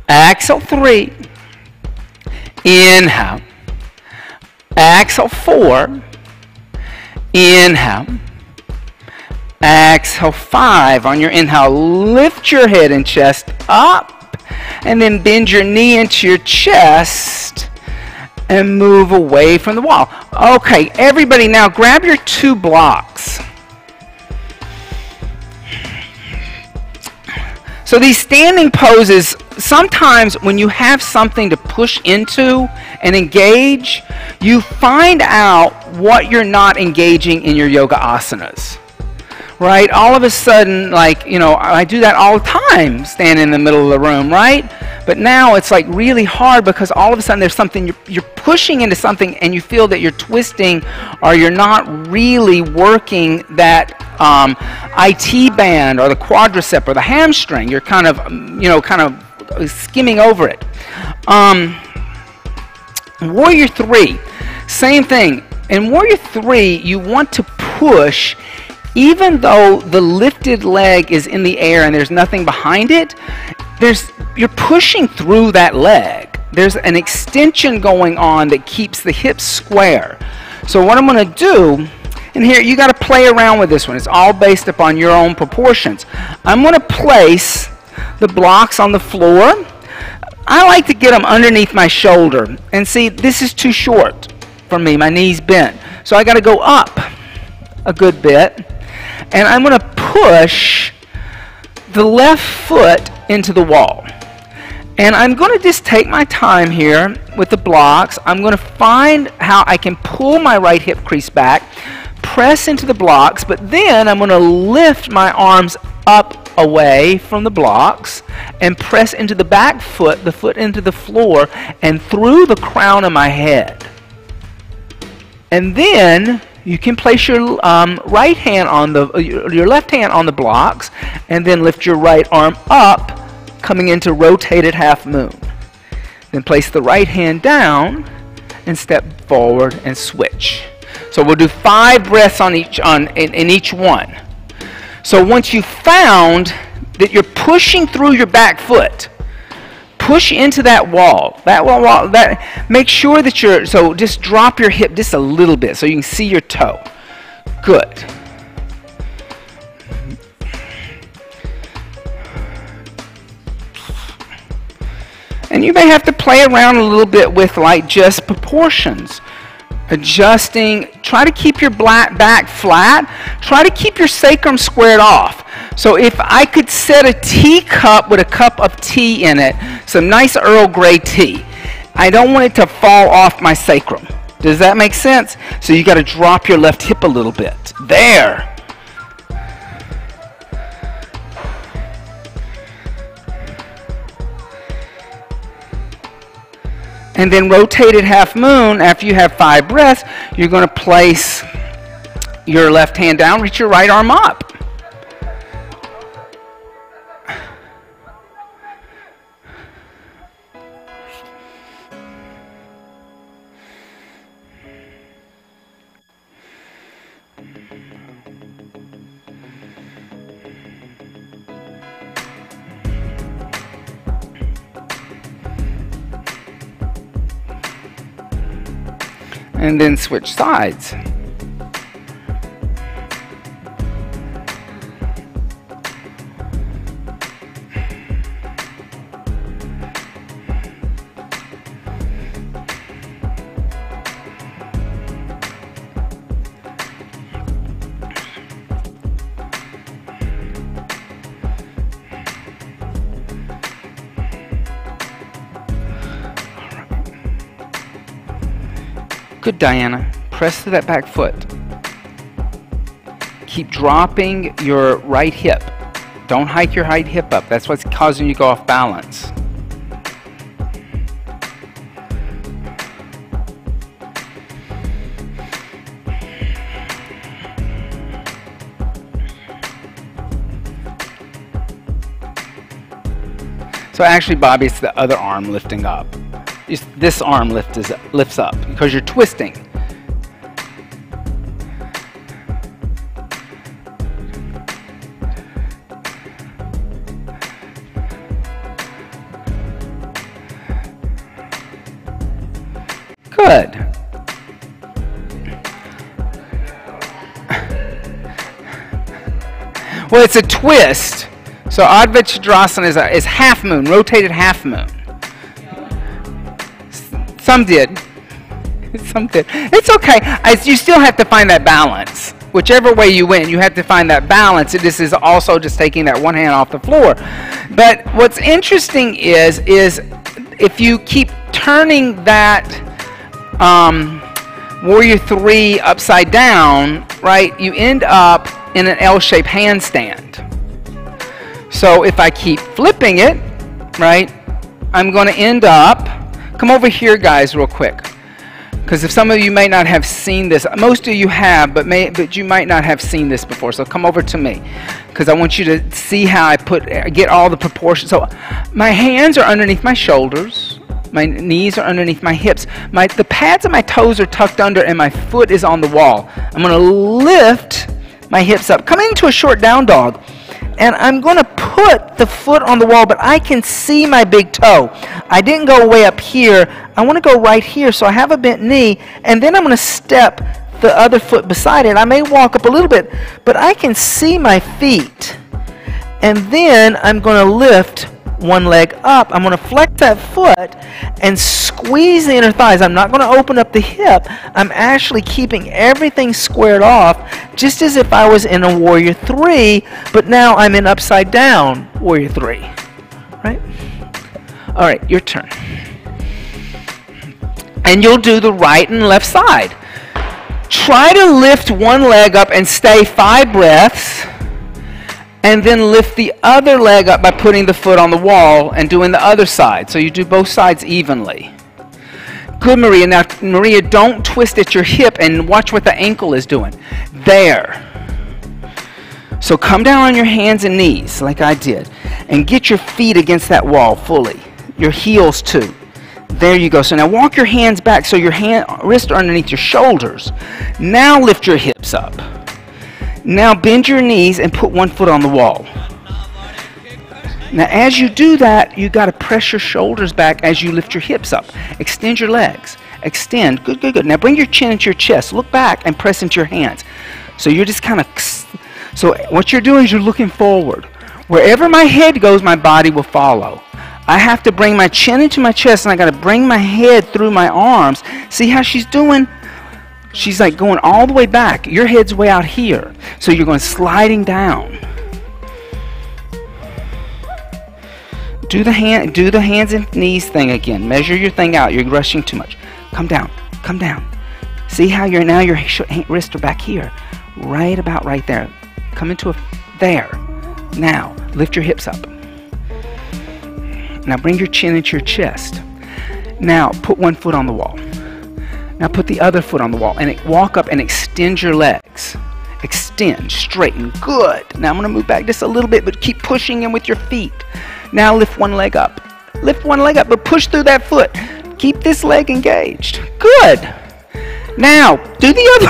Exhale 3. Inhale. Exhale 4. Inhale. Exhale 5. On your inhale, lift your head and chest up, and then bend your knee into your chest and move away from the wall. Okay, everybody, now grab your 2 blocks. So these standing poses, sometimes when you have something to push into and engage, you find out what you're not engaging in your yoga asanas. Right? All of a sudden, like, you know, I do that all the time, standing in the middle of the room, right? But now it's like really hard because all of a sudden there's something, you're pushing into something and you feel that you're twisting or you're not really working that IT band or the quadricep or the hamstring. You're kind of, you know, kind of skimming over it. Warrior 3, same thing. In Warrior 3, you want to push. Even though the lifted leg is in the air and there's nothing behind it, you're pushing through that leg. There's an extension going on that keeps the hips square. So what I'm going to do, and here you got to play around with this one. It's all based upon your own proportions. I'm going to place the blocks on the floor. I like to get them underneath my shoulder. And see, this is too short for me. My knee's bent. So I got to go up a good bit. And I'm going to push the left foot into the wall. And I'm going to just take my time here with the blocks. I'm going to find how I can pull my right hip crease back, press into the blocks, but then I'm going to lift my arms up away from the blocks and press into the back foot, the foot into the floor, and through the crown of my head. And then you can place your right hand on your left hand on the blocks, and then lift your right arm up, coming into rotated half moon. Then place the right hand down and step forward and switch. So we'll do 5 breaths on each in each one. So once you've found that you're pushing through your back foot, push into that wall. Make sure that so just drop your hip just a little bit so you can see your toe. Good. And you may have to play around a little bit with like just proportions. Adjusting, try to keep your back flat. Try to keep your sacrum squared off. So if I could set a teacup with a cup of tea in it, some nice Earl Grey tea, I don't want it to fall off my sacrum. Does that make sense? So you got to drop your left hip a little bit. There. And then rotated half moon, after you have 5 breaths, you're going to place your left hand down, reach your right arm up. and then switch sides. Good, Diana. Press to that back foot. Keep dropping your right hip. Don't hike your right hip up. That's what's causing you to go off balance. So actually, Bobby, it's the other arm lifting up. This arm lifts up because you're twisting. Good. Well, it's a twist. So Advaita Chadrasana is half moon, rotated half moon. Some did. Some did. It's okay. You still have to find that balance. Whichever way you went, you have to find that balance. This is also just taking that one hand off the floor. But what's interesting is if you keep turning that Warrior 3 upside down, right, you end up in an L-shaped handstand. So if I keep flipping it, right, I'm going to end up. Come over here, guys, real quick, because if some of you may not have seen this, most of you have, but you might not have seen this before. So come over to me, because I want you to see how I get all the proportions. So my hands are underneath my shoulders, my knees are underneath my hips, the pads of my toes are tucked under, and my foot is on the wall. I'm going to lift my hips up, come into a short down dog. And I'm going to put the foot on the wall, but I can see my big toe. I didn't go way up here. I want to go right here, so I have a bent knee, and then I'm going to step the other foot beside it. I may walk up a little bit, but I can see my feet. And then I'm going to lift one leg up. I'm going to flex that foot and squeeze the inner thighs. I'm not going to open up the hip. I'm actually keeping everything squared off, just as if I was in a Warrior 3, but now I'm in upside down Warrior 3. Right? All right, your turn. And you'll do the right and left side. Try to lift one leg up and stay 5 breaths. And then lift the other leg up by putting the foot on the wall and doing the other side. So you do both sides evenly. Good, Maria. Now, Maria, don't twist at your hip and watch what the ankle is doing. There. So come down on your hands and knees like I did. And get your feet against that wall fully. Your heels too. There you go. So now walk your hands back so your wrists are underneath your shoulders. Now lift your hips up. Now bend your knees and put one foot on the wall. Now as you do that, you got to press your shoulders back as you lift your hips up. Extend your legs. Extend. Good, good, good. Now bring your chin into your chest. Look back and press into your hands. So you're just kind of... So what you're doing is you're looking forward. Wherever my head goes, my body will follow. I have to bring my chin into my chest, and I got to bring my head through my arms. See how she's doing? She's like going all the way back. Your head's way out here. So you're going sliding down. Do the hands and knees thing again. Measure your thing out. You're rushing too much. Come down. Come down. See how your wrists are back here. Right about right there. Come into a... There. Now, lift your hips up. Now bring your chin into your chest. Now put one foot on the wall. Now put the other foot on the wall and walk up and extend your legs. Extend, straighten, good. Now I'm going to move back just a little bit, but keep pushing in with your feet. Now lift one leg up. Lift one leg up, but push through that foot. Keep this leg engaged. Good. Now do the other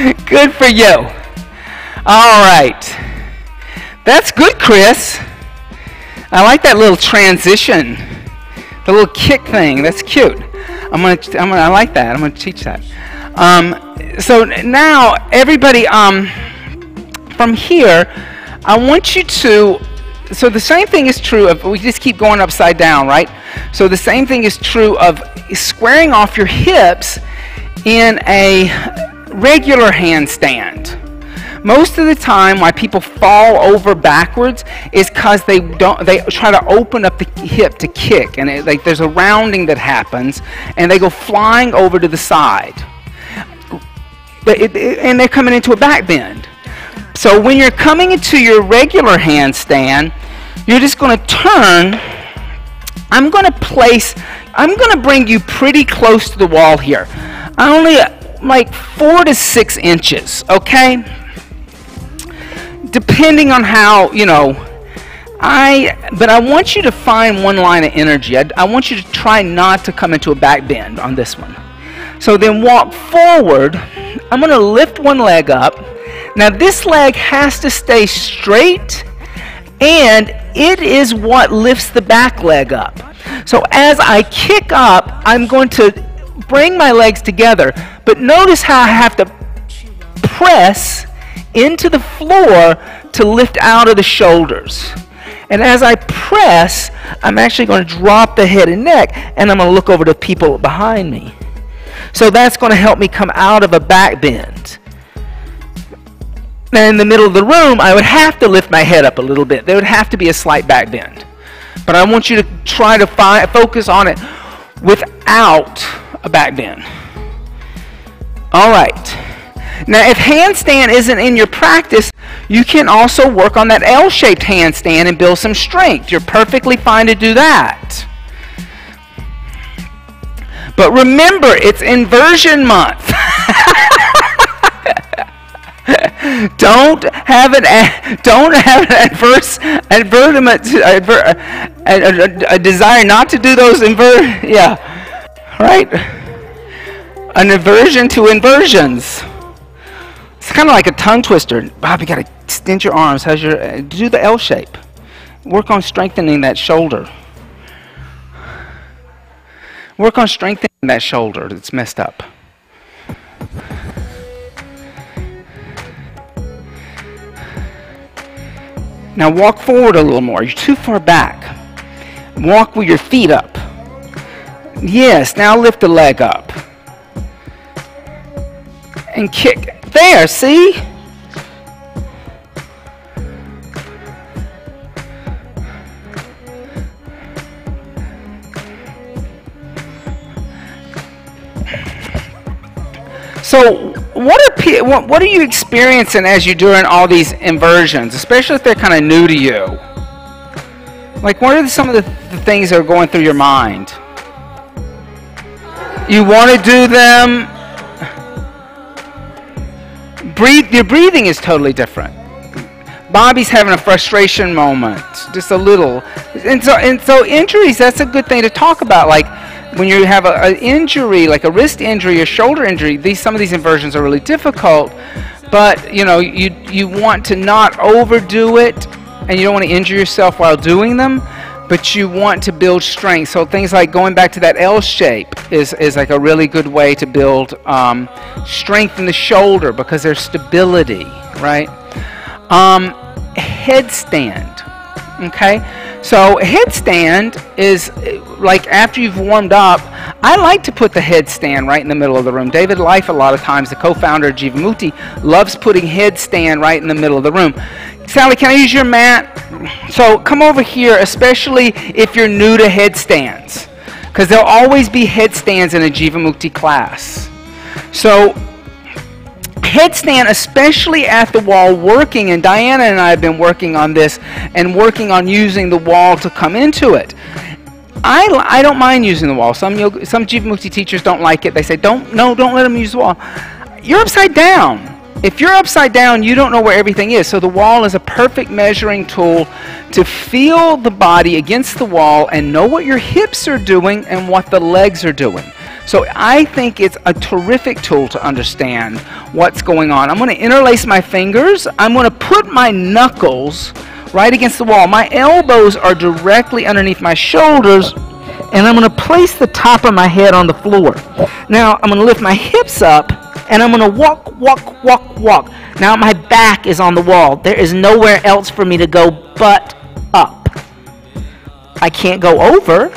one. Good for you. All right. That's good, Chris. I like that little transition. The little kick thing, that's cute. I like that. I'm gonna teach that. So now everybody, from here, I want you to, so the same thing is true of, we just keep going upside down, right? So the same thing is true of squaring off your hips in a regular handstand. Most of the time why people fall over backwards is because they try to open up the hip to kick, and like there's a rounding that happens and they go flying over to the side. And they're coming into a back bend. So when you're coming into your regular handstand, you're just going to turn. I'm going to bring you pretty close to the wall here. Only like 4 to 6 inches, okay? Depending on how, but I want you to find one line of energy. I want you to try not to come into a back bend on this one. So then walk forward. I'm going to lift one leg up. Now this leg has to stay straight, and it is what lifts the back leg up. So as I kick up, I'm going to bring my legs together, but notice how I have to press into the floor to lift out of the shoulders. And as I press, I'm actually going to drop the head and neck, and I'm going to look over to people behind me. So that's going to help me come out of a back bend. Now in the middle of the room, I would have to lift my head up a little bit. There would have to be a slight back bend. But I want you to try to focus on it without a back bend. All right. Now, if handstand isn't in your practice, you can also work on that L-shaped handstand and build some strength. You're perfectly fine to do that. But remember, it's inversion month. Don't have an adverse a desire not to do those right? An aversion to inversions. It's kind of like a tongue twister. Bob, you got to extend your arms. Do the L shape. Work on strengthening that shoulder. Work on strengthening that shoulder that's messed up. Now walk forward a little more. You're too far back. Walk with your feet up. Yes, now lift the leg up. And kick. There, see? So what are you experiencing as you're doing all these inversions, especially if they're kind of new to you? Like, what are some of the things that are going through your mind? You want to do them. Your breathing is totally different. Bobby's having a frustration moment, just a little. And so injuries, that's a good thing to talk about. Like when you have an injury, like a wrist injury or shoulder injury, some of these inversions are really difficult. But you want to not overdo it, and you don't want to injure yourself while doing them. But you want to build strength. So things like going back to that L shape is like a really good way to build strength in the shoulder because there's stability, right? Headstand, okay? So headstand is like after you've warmed up, I like to put the headstand right in the middle of the room. David Life, a lot of times, the co-founder of Jivamukti, loves putting headstand right in the middle of the room. Sally, can I use your mat? So come over here, especially if you're new to headstands, because there'll always be headstands in a Jivamukti class. So headstand, especially at the wall working, and Diana and I have been working on this and working on using the wall to come into it. I don't mind using the wall. Some Jivamukti teachers don't like it. They say, don't let them use the wall. You're upside down. If you're upside down, you don't know where everything is. So the wall is a perfect measuring tool to feel the body against the wall and know what your hips are doing and what the legs are doing. So I think it's a terrific tool to understand what's going on. I'm going to interlace my fingers. I'm going to put my knuckles right against the wall. My elbows are directly underneath my shoulders, and I'm going to place the top of my head on the floor. Now I'm going to lift my hips up, and I'm going to walk, walk, walk, walk. Now my back is on the wall. There is nowhere else for me to go but up. I can't go over,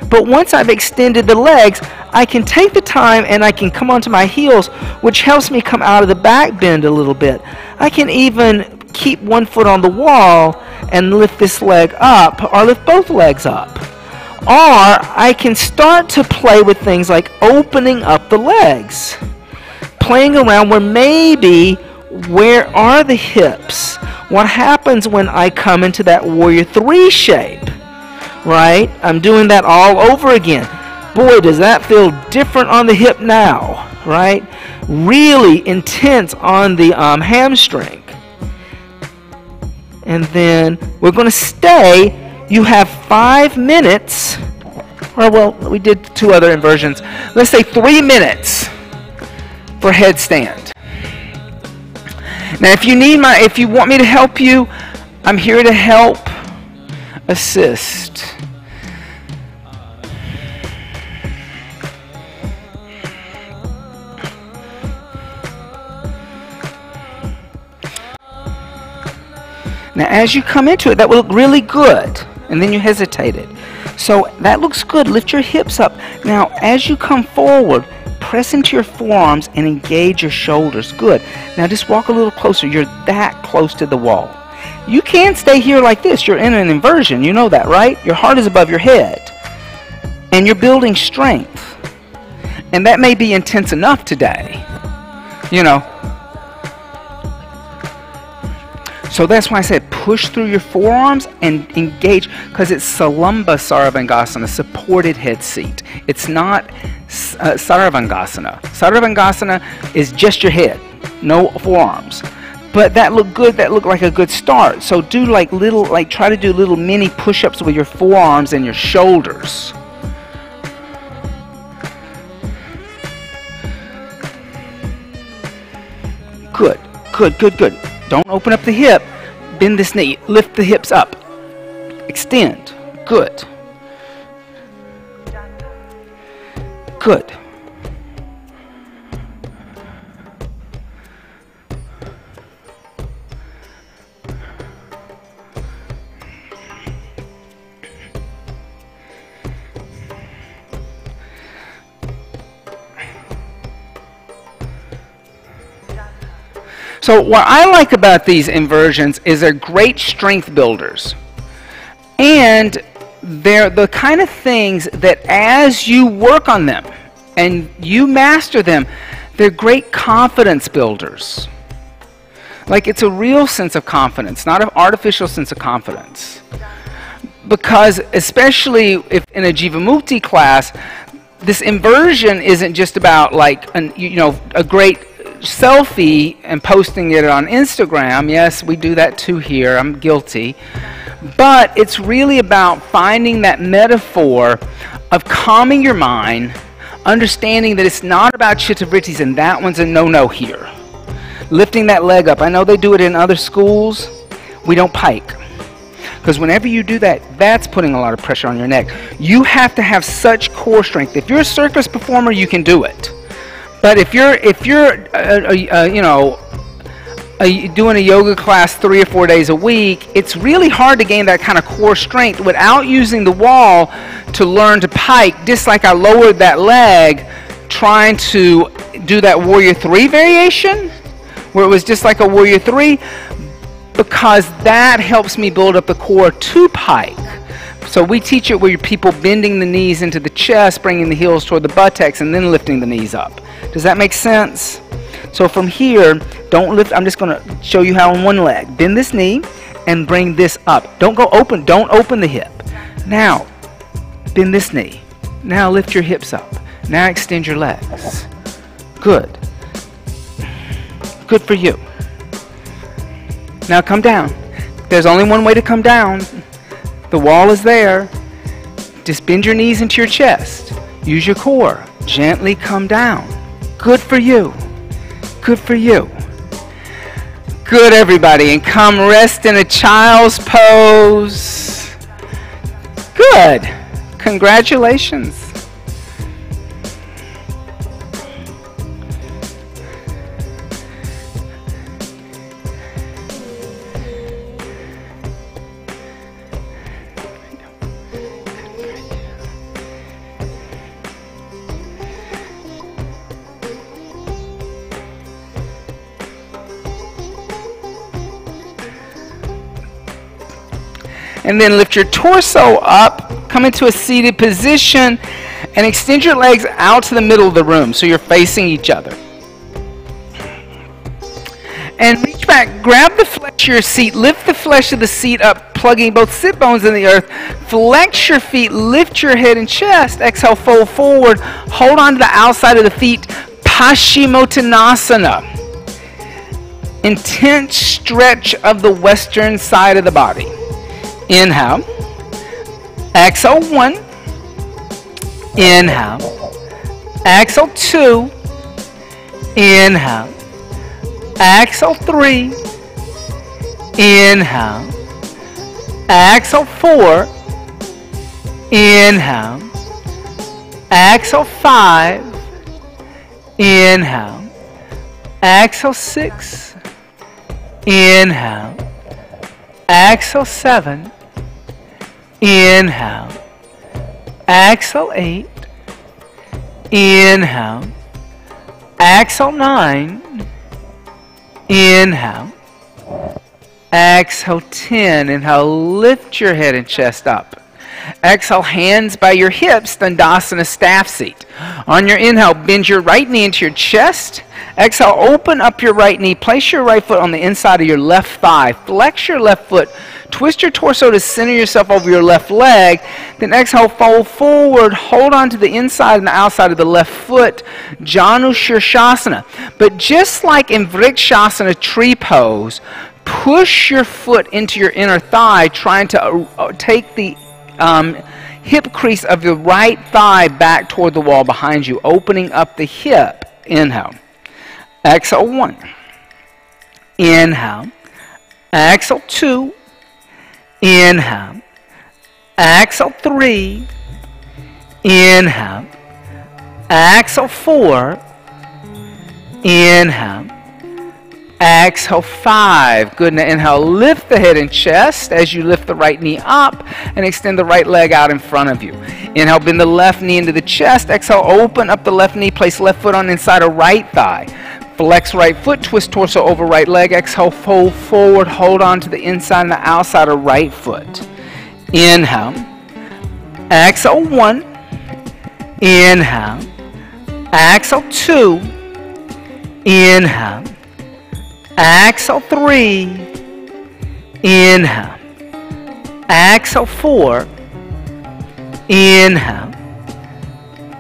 but once I've extended the legs, I can take the time and I can come onto my heels, which helps me come out of the back bend a little bit. I can even keep one foot on the wall and lift this leg up, or lift both legs up. Or I can start to play with things like opening up the legs, playing around where are the hips? What happens when I come into that warrior 3 shape? Right? I'm doing that all over again. Boy, does that feel different on the hip now, right? Really intense on the hamstring. And then we're going to stay. You have 5 minutes. Or, well, we did 2 other inversions. Let's say 3 minutes for headstand. Now, if you want me to help you, I'm here to help, assist. Now, as you come into it, that will look really good, and then you hesitated. So that looks good. Lift your hips up. Now, as you come forward, press into your forearms and engage your shoulders. Good. Now, just walk a little closer. You're that close to the wall. You can't stay here like this. You're in an inversion. You know that, right? Your heart is above your head, and you're building strength. And that may be intense enough today, you know. So that's why I said push through your forearms and engage, because it's Salamba Saravangasana, supported head seat. It's not Saravangasana. Saravangasana is just your head, no forearms. But that looked good. That looked like a good start. So do try to do little mini push-ups with your forearms and your shoulders. Good, good, good, good. Don't open up the hip. Bend this knee. Lift the hips up. Extend. Good. Good. So what I like about these inversions is they're great strength builders. And they're the kind of things that as you work on them and you master them, they're great confidence builders. Like, it's a real sense of confidence, not an artificial sense of confidence. Because especially if in a Jivamukti class, this inversion isn't just about like a great selfie and posting it on Instagram. Yes, we do that too here. I'm guilty. But it's really about finding that metaphor of calming your mind, understanding that it's not about chittavrittis, and that one's a no-no here. Lifting that leg up. I know they do it in other schools. We don't pike. Because whenever you do that, that's putting a lot of pressure on your neck. You have to have such core strength. If you're a circus performer, you can do it. But if you're doing a yoga class 3 or 4 days a week, it's really hard to gain that kind of core strength without using the wall to learn to pike. Just like I lowered that leg trying to do that warrior 3 variation, where it was just like a warrior 3, because that helps me build up the core to pike. So we teach it where you're people bending the knees into the chest, bringing the heels toward the buttocks, and then lifting the knees up. Does that make sense? So from here, don't lift. I'm just going to show you how on one leg. Bend this knee and bring this up. Don't open the hip. Now, bend this knee. Now lift your hips up. Now extend your legs. Good. Good for you. Now come down. There's only one way to come down. The wall is there. Just bend your knees into your chest. Use your core. Gently come down. Good for you. Good for you. Good, everybody. And come rest in a child's pose. Good. Congratulations. And then lift your torso up, come into a seated position, and extend your legs out to the middle of the room so you're facing each other. And reach back, grab the flesh of your seat, lift the flesh of the seat up, plugging both sit bones in the earth. Flex your feet, lift your head and chest. Exhale, fold forward, hold on to the outside of the feet. Paschimottanasana. Intense stretch of the western side of the body. Inhale. Exhale, 1. Inhale. Exhale, 2. Inhale. Exhale, 3. Inhale. Exhale, 4. Inhale. Exhale, 5. Inhale. Exhale, 6. Inhale. Exhale, 7. Inhale. Exhale, 8. Inhale. Exhale, 9. Inhale. Exhale, 10. Inhale, lift your head and chest up. Exhale, hands by your hips, Dandasana staff seat. On your inhale, bend your right knee into your chest. Exhale, open up your right knee. Place your right foot on the inside of your left thigh. Flex your left foot. Twist your torso to center yourself over your left leg. Then exhale, fold forward. Hold on to the inside and the outside of the left foot. Janu Shirshasana. But just like in Vrikshasana tree pose, push your foot into your inner thigh, trying to take the hip crease of the right thigh back toward the wall behind you, opening up the hip. Inhale. Exhale, 1. Inhale. Exhale, 2. Inhale. Exhale, 3. Inhale. Exhale, 4. Inhale. Exhale, 5. Good. Now inhale, lift the head and chest as you lift the right knee up and extend the right leg out in front of you. Inhale, bend the left knee into the chest. Exhale, open up the left knee. Place left foot on the inside of right thigh. Flex right foot, twist torso over right leg. Exhale, fold forward, hold on to the inside and the outside of right foot. Inhale. Exhale, 1. Inhale. Exhale, 2. Inhale. Exhale, 3. Inhale. Exhale, 4. Inhale.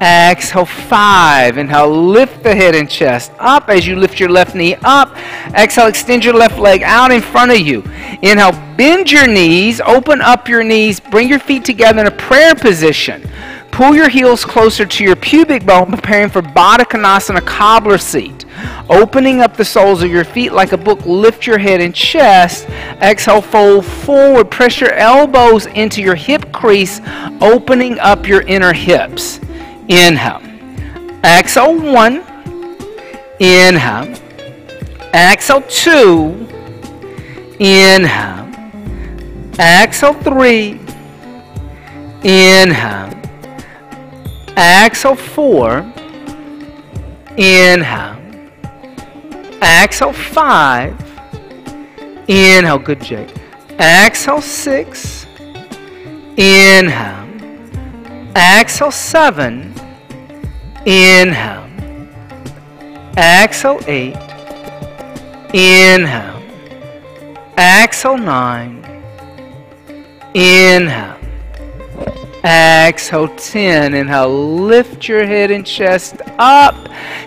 Exhale, 5. Inhale, lift the head and chest up as you lift your left knee up. Exhale, extend your left leg out in front of you. Inhale, bend your knees, open up your knees, bring your feet together in a prayer position. Pull your heels closer to your pubic bone, preparing for Baddha Konasana cobbler seat. Opening up the soles of your feet like a book, lift your head and chest. Exhale, fold forward, press your elbows into your hip crease, opening up your inner hips. Inhale. Exhale, 1. Inhale. Exhale, 2. Inhale. Exhale, 3. Inhale. Exhale, 4. Inhale. Exhale, 5. Inhale, good Jake. Exhale, 6. Inhale. Exhale, 7. Inhale. Exhale, 8. Inhale. Exhale, 9. Inhale. Exhale, 10. Inhale, lift your head and chest up.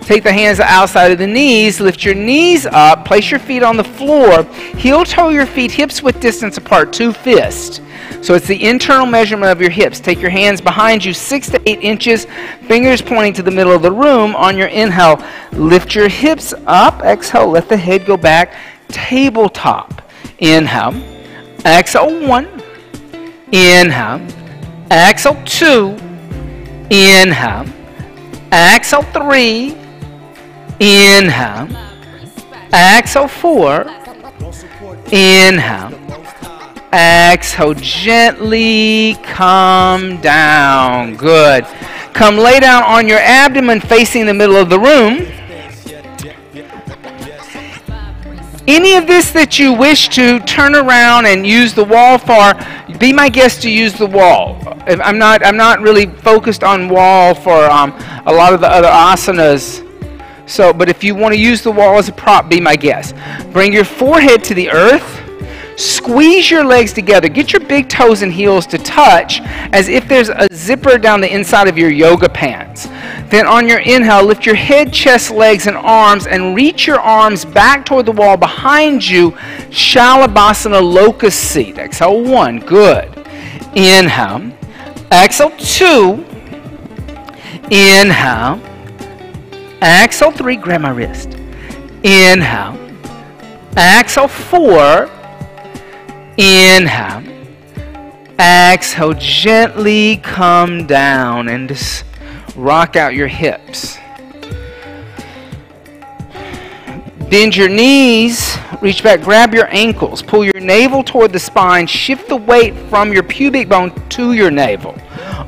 Take the hands outside of the knees. Lift your knees up. Place your feet on the floor. Heel toe your feet, hips width distance apart, 2 fists. So it's the internal measurement of your hips. Take your hands behind you, 6 to 8 inches, fingers pointing to the middle of the room. On your inhale, lift your hips up. Exhale, let the head go back. Tabletop. Inhale. Exhale, 1. Inhale. Exhale 2, inhale. Exhale 3, inhale. Exhale 4, inhale. Exhale, gently come down. Good. Come lay down on your abdomen facing the middle of the room. Any of this that you wish to turn around and use the wall for, be my guest to use the wall. I'm not really focused on wall for a lot of the other asanas. So, but if you want to use the wall as a prop, be my guest. Bring your forehead to the earth. Squeeze your legs together. Get your big toes and heels to touch as if there's a zipper down the inside of your yoga pants. Then on your inhale, lift your head, chest, legs, and arms and reach your arms back toward the wall behind you. Shalabhasana locust seat. Exhale 1. Good. Inhale. Exhale 2. Inhale. Exhale 3. Grab my wrist. Inhale. Exhale 4. Inhale. Exhale, gently come down and just rock out your hips. Bend your knees, reach back, grab your ankles, pull your navel toward the spine, shift the weight from your pubic bone to your navel.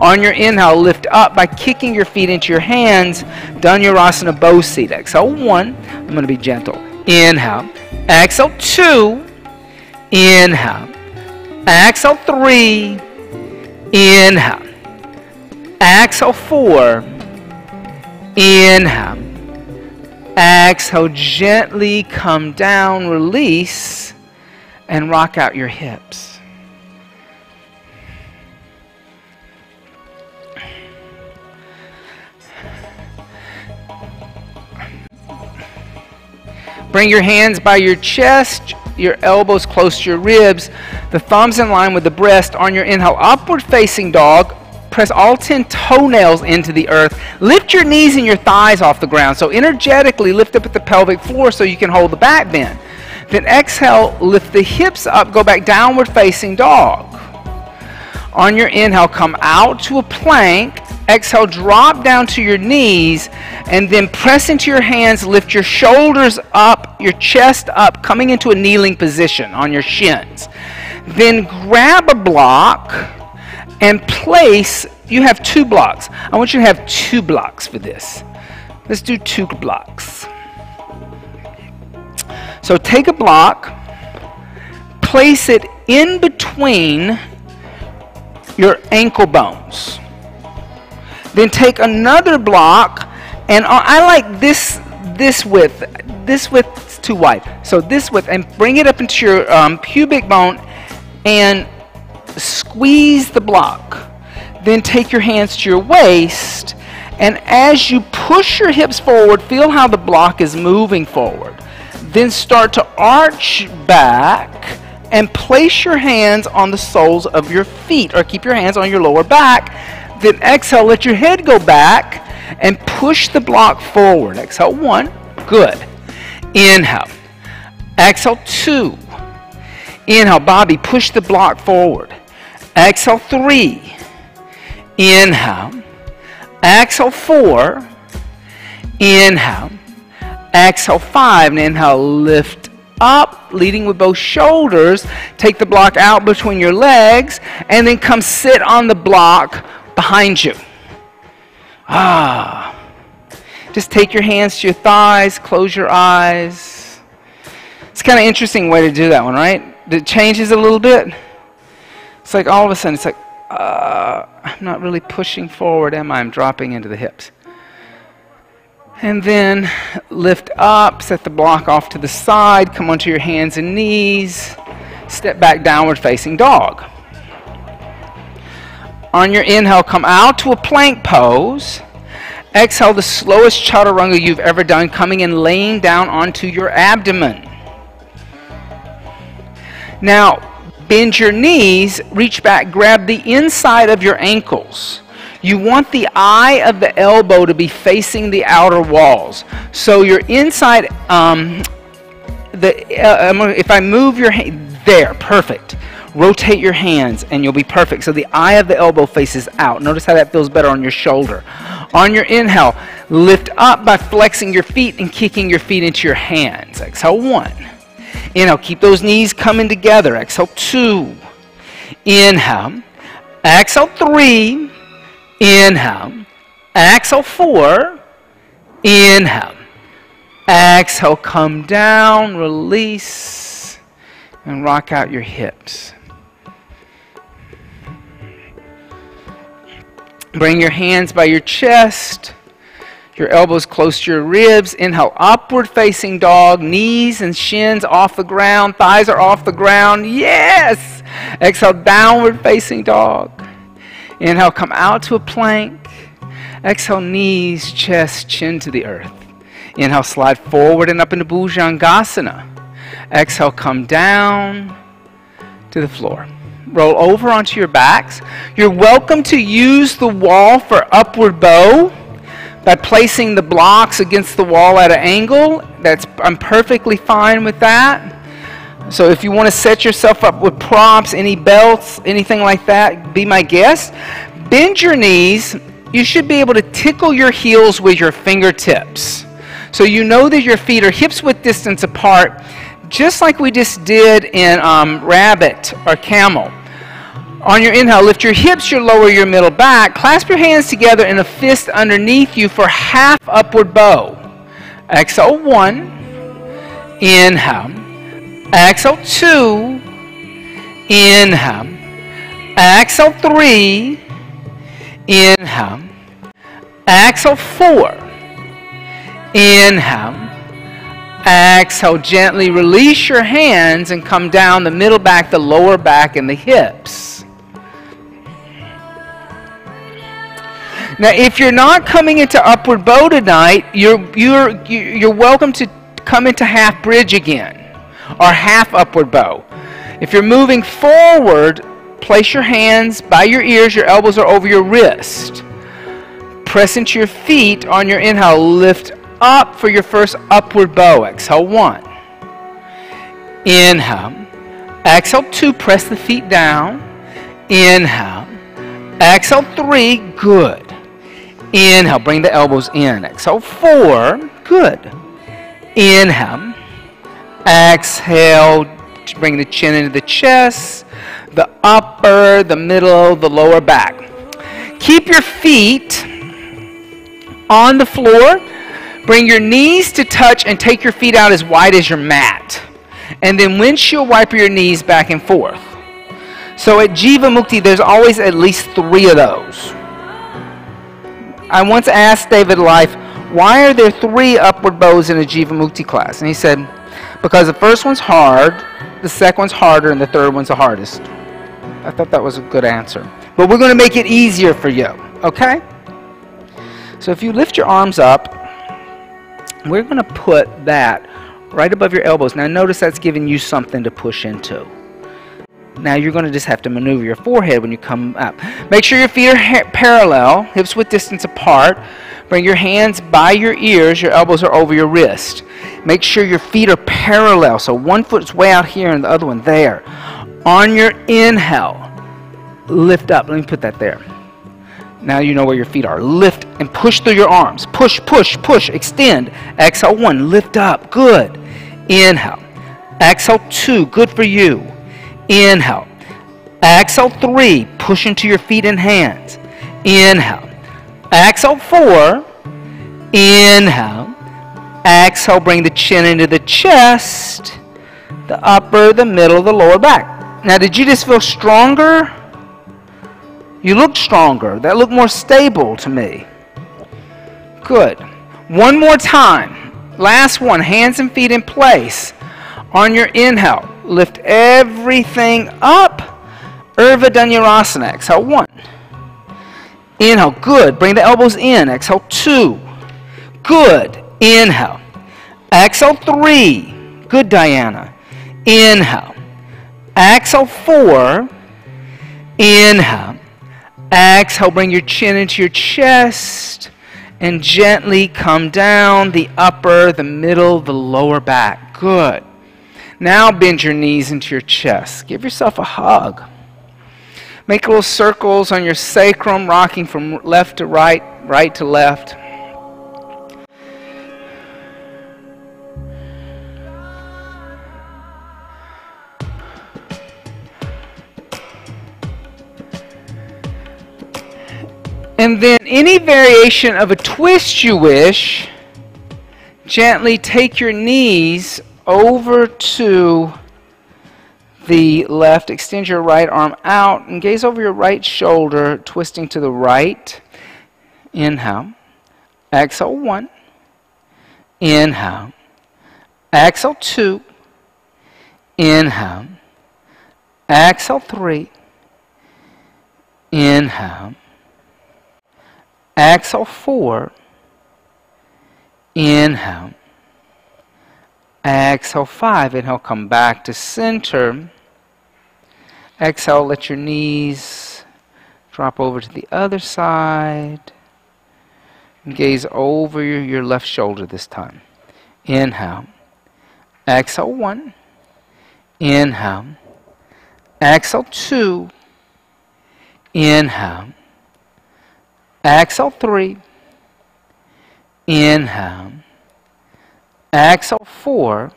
On your inhale, lift up by kicking your feet into your hands, Dhanurasana bow seat. Exhale 1, I'm going to be gentle. Inhale. Exhale 2. Inhale. Exhale 3. Inhale. Exhale 4. Inhale. Exhale, gently come down, release, and rock out your hips. Bring your hands by your chest, your elbows close to your ribs, the thumbs in line with the breast. On your inhale, upward facing dog. Press all 10 toenails into the earth. Lift your knees and your thighs off the ground. So energetically lift up at the pelvic floor so you can hold the back bend. Then exhale, lift the hips up, go back downward facing dog. On your inhale, come out to a plank. Exhale, drop down to your knees, and then press into your hands, lift your shoulders up, your chest up, coming into a kneeling position on your shins. Then grab a block and place, you have 2 blocks. I want you to have 2 blocks for this. Let's do 2 blocks. So take a block, place it in between your ankle bones. Then take another block, and I like this width. This width's too wide. So this width, and bring it up into your pubic bone and squeeze the block. Then take your hands to your waist, and as you push your hips forward, feel how the block is moving forward. Then start to arch back and place your hands on the soles of your feet, or keep your hands on your lower back. Then exhale, let your head go back and push the block forward. Exhale 1, good. Inhale. Exhale 2. Inhale, Bobby, push the block forward. Exhale 3. Inhale. Exhale 4. Inhale. Exhale 5. And inhale, lift up, leading with both shoulders. Take the block out between your legs, and then come sit on the block behind you. Just take your hands to your thighs, close your eyes. It's kind of an interesting way to do that one, right? It changes a little bit. It's like all of a sudden, it's like, I'm not really pushing forward, am I? I'm dropping into the hips. And then lift up, set the block off to the side, come onto your hands and knees, step back, downward facing dog. On your inhale, come out to a plank pose. Exhale, the slowest chaturanga you've ever done, coming and laying down onto your abdomen. Now, bend your knees, reach back, grab the inside of your ankles. You want the eye of the elbow to be facing the outer walls. So your inside, if I move your hand, there, perfect. Rotate your hands and you'll be perfect. So the eye of the elbow faces out. Notice how that feels better on your shoulder. On your inhale, lift up by flexing your feet and kicking your feet into your hands. Exhale, 1. Inhale, keep those knees coming together. Exhale, 2. Inhale. Exhale, 3. Inhale. Exhale, 4. Inhale. Exhale, come down, release, and rock out your hips. Bring your hands by your chest, your elbows close to your ribs. Inhale, upward facing dog, knees and shins off the ground, thighs are off the ground. Yes! Exhale, downward facing dog. Inhale, come out to a plank. Exhale, knees, chest, chin to the earth. Inhale, slide forward and up into Bhujangasana. Exhale, come down to the floor. Roll over onto your backs. You're welcome to use the wall for upward bow by placing the blocks against the wall at an angle. I'm perfectly fine with that. So if you want to set yourself up with props, any belts, anything like that, be my guest. Bend your knees. You should be able to tickle your heels with your fingertips. So you know that your feet are hips width distance apart, just like we just did in rabbit or camel. On your inhale, lift your hips, your lower, your middle back. Clasp your hands together in a fist underneath you for half upward bow. Exhale, 1. Inhale. Exhale, 2. Inhale. Exhale, 3. Inhale. Exhale, 4. Inhale. Exhale, gently release your hands and come down the middle back, the lower back, and the hips. Now, if you're not coming into upward bow tonight, you're welcome to come into half bridge again, or half upward bow. If you're moving forward, place your hands by your ears, your elbows are over your wrist. Press into your feet on your inhale, lift up for your first upward bow. Exhale, 1. Inhale. Exhale, 2. Press the feet down. Inhale. Exhale, 3. Good. Inhale. Bring the elbows in. Exhale, 4. Good. Inhale. Exhale. Bring the chin into the chest, the upper, the middle, the lower back. Keep your feet on the floor. Bring your knees to touch and take your feet out as wide as your mat. And then windshield wiper your knees back and forth. So at Jivamukti, there's always at least 3 of those. I once asked David Life, why are there 3 upward bows in a Jivamukti class? And he said, because the first one's hard, the second one's harder, and the third one's the hardest. I thought that was a good answer. But we're going to make it easier for you, okay? So if you lift your arms up, we're going to put that right above your elbows. Now notice that's giving you something to push into. Now you're going to just have to maneuver your forehead when you come up. Make sure your feet are parallel, hips width distance apart. Bring your hands by your ears, your elbows are over your wrist. Make sure your feet are parallel, so one foot's way out here and the other one there. On your inhale, lift up. Let me put that there. Now you know where your feet are. Lift and push through your arms. Push, push, push. Extend. Exhale, 1. Lift up. Good. Inhale. Exhale, 2. Good for you. Inhale. Exhale, 3. Push into your feet and hands. Inhale. Exhale, 4. Inhale. Exhale, bring the chin into the chest, the upper, the middle, the lower back. Now, did you just feel stronger? You looked stronger. That looked more stable to me. Good. One more time. Last one. Hands and feet in place. On your inhale, lift everything up. Urdhva Dhanurasana. Exhale, 1. Inhale. Good. Bring the elbows in. Exhale, 2. Good. Inhale. Exhale, 3. Good, Diana. Inhale. Exhale, 4. Inhale. Exhale, bring your chin into your chest and gently come down the upper, the middle, the lower back. Good. Now bend your knees into your chest. Give yourself a hug. Make little circles on your sacrum, rocking from left to right, right to left. And then any variation of a twist you wish, gently take your knees over to the left. Extend your right arm out and gaze over your right shoulder, twisting to the right. Inhale. Exhale 1. Inhale. Exhale 2. Inhale. Exhale 3. Inhale. Exhale 4. Inhale. Exhale 5. Inhale, come back to center. Exhale, let your knees drop over to the other side. And gaze over your left shoulder this time. Inhale. Exhale 1. Inhale. Exhale 2. Inhale. Exhale 3. Inhale. Exhale 4.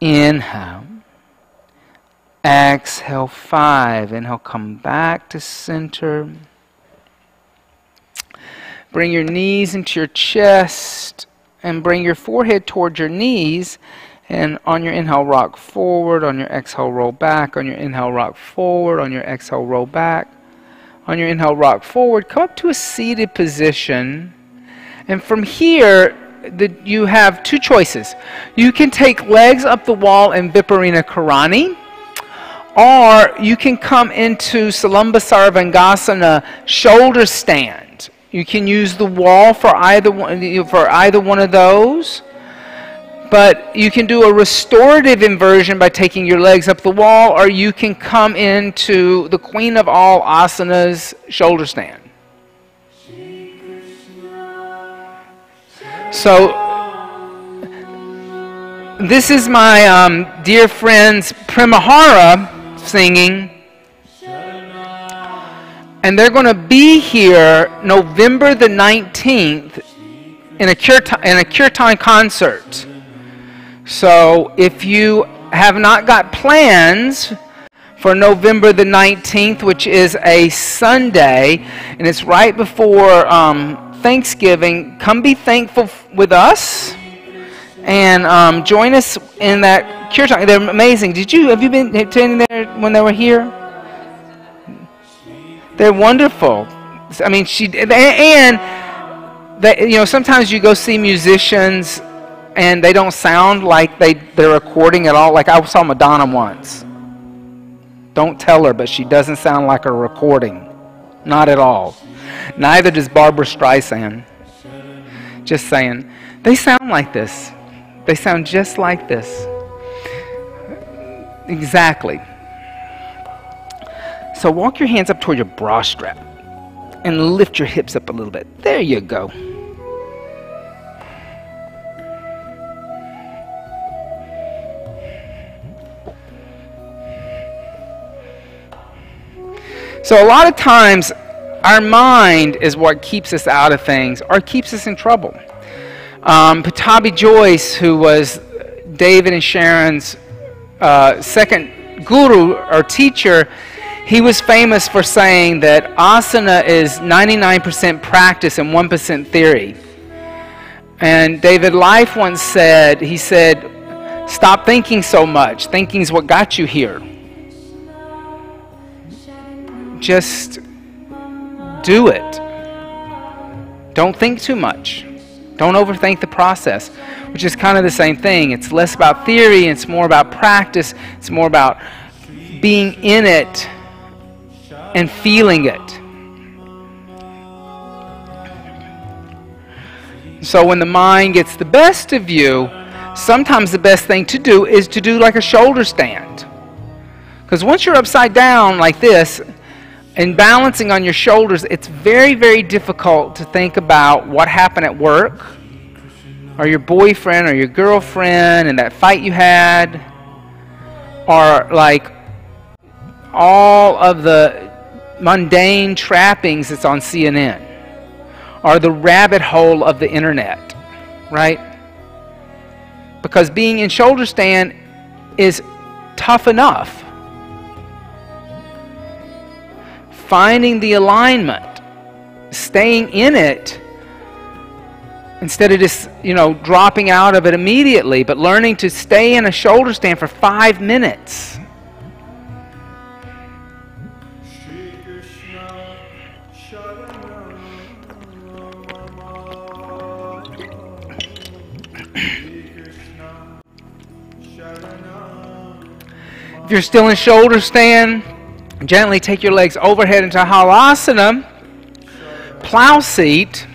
Inhale. Exhale 5. Inhale, come back to center. Bring your knees into your chest and bring your forehead towards your knees. And on your inhale, rock forward. On your exhale, roll back. On your inhale, rock forward. On your exhale, roll back. On your inhale, rock forward. Come up to a seated position. And from here, you have two choices. You can take legs up the wall in Viparina Karani, or you can come into Salambasara shoulder stand. You can use the wall for either one of those. But you can do a restorative inversion by taking your legs up the wall, or you can come into the Queen of all asanas shoulder stand. So this is my dear friends Primahara singing, and they're going to be here November the 19th in a kirtan concert. So if you have not got plans for November the 19th, which is a Sunday, and it's right before Thanksgiving, come be thankful with us and join us in that kirtan. They're amazing. Have you been attending there when they were here? They're wonderful. I mean, sometimes you go see musicians and they don't sound like they're recording at all. Like I saw Madonna once. Don't tell her, but she doesn't sound like a recording. Not at all. Neither does Barbara Streisand. Just saying. They sound like this. They sound just like this. Exactly. So walk your hands up toward your bra strap and lift your hips up a little bit. There you go. So a lot of times, our mind is what keeps us out of things or keeps us in trouble. Patabi Joyce, who was David and Sharon's second guru or teacher, he was famous for saying that asana is 99% practice and 1% theory. And David Life once said, he said, stop thinking so much. Thinking's what got you here. Just do it. Don't think too much. Don't overthink the process, which is kind of the same thing. It's less about theory, it's more about practice. It's more about being in it and feeling it. So when the mind gets the best of you, sometimes the best thing to do is to do like a shoulder stand. Because once you're upside down like this, and balancing on your shoulders, it's very, very difficult to think about what happened at work, or your boyfriend or your girlfriend and that fight you had, or like all of the mundane trappings that's on CNN, or the rabbit hole of the internet, right? Because being in shoulder stand is tough enough. Finding the alignment, staying in it, instead of just, dropping out of it immediately, but learning to stay in a shoulder stand for 5 minutes. If you're still in shoulder stand, gently take your legs overhead into halasana, plow seat.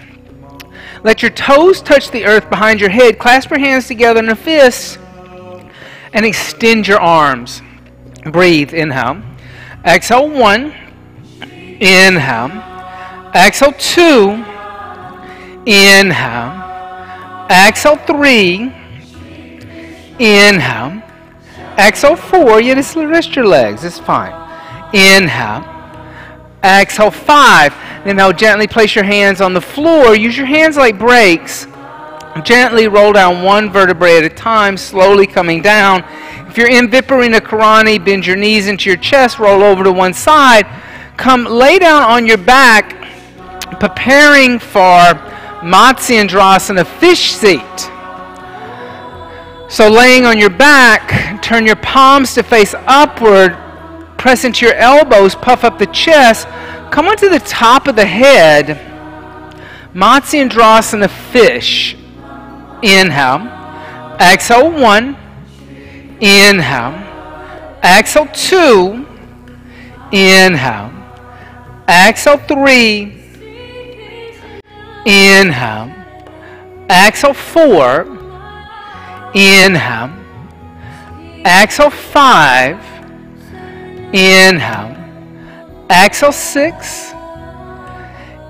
Let your toes touch the earth behind your head. Clasp your hands together in a fist and extend your arms. Breathe. Inhale. Exhale 1. Inhale. Exhale 2. Inhale. Exhale 3. Inhale. Exhale 4. You just rest your legs. It's fine. Inhale. Exhale 5. Then now gently place your hands on the floor. Use your hands like brakes. Gently roll down one vertebrae at a time, slowly coming down. If you're in Viparita Karani, bend your knees into your chest, roll over to one side. Come lay down on your back, preparing for Matsyendrasana, fish seat. So laying on your back, turn your palms to face upward, press into your elbows, puff up the chest, come onto the top of the head, Matsyendrasana fish. Inhale. Exhale 1. Inhale. Exhale 2. Inhale. Exhale 3. Inhale. Exhale 4. Inhale. Exhale 5. Inhale. Exhale 6.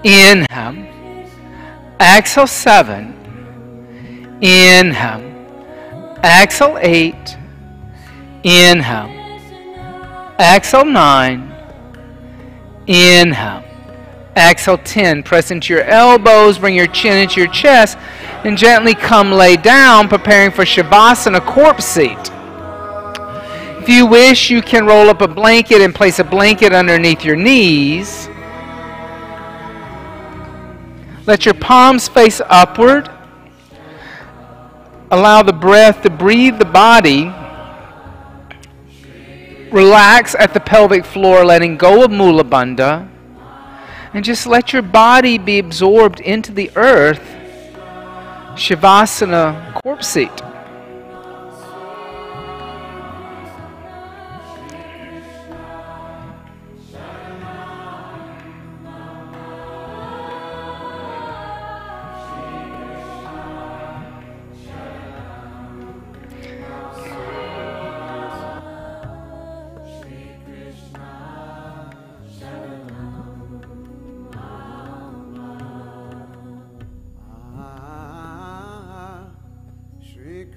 Inhale. Exhale 7. Inhale. Exhale 8. Inhale. Exhale 9. Inhale. Exhale 10. Press into your elbows, bring your chin into your chest, and gently come lay down, preparing for Shavasana, corpse seat. If you wish, you can roll up a blanket and place a blanket underneath your knees. Let your palms face upward. Allow the breath to breathe the body. Relax at the pelvic floor, letting go of Mula Bandha. And just let your body be absorbed into the earth. Shavasana, corpse seat.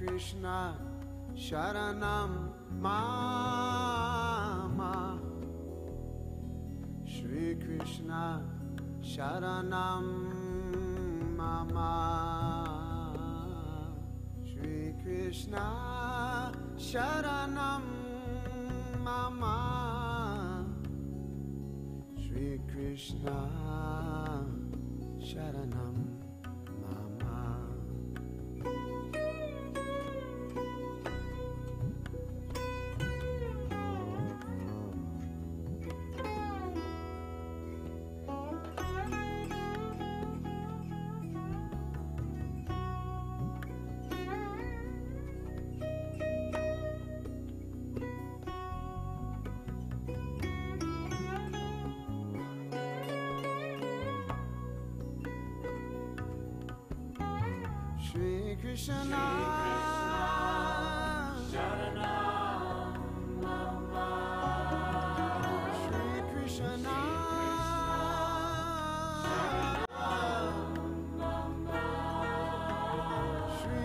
Krishna Sharanam Mama Shri Krishna Sharanam Mama Shri Krishna Sharanam Mama Shri Krishna Sharanam Mama. Shri Krishna Sharanam Mama Shri Krishna Sharanam Mama Shri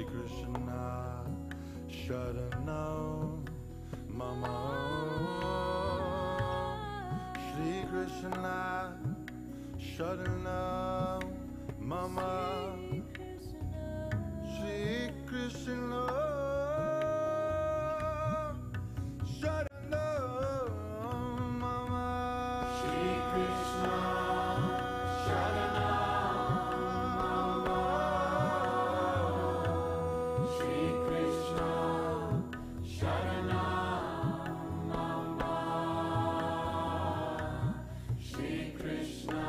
Shri Krishna Sharanam Mama. Shri Krishna Sharanam Mama. Shri Krishna Sharanam Mama. Shri Krishna Sharanam Mama. Shri Krishna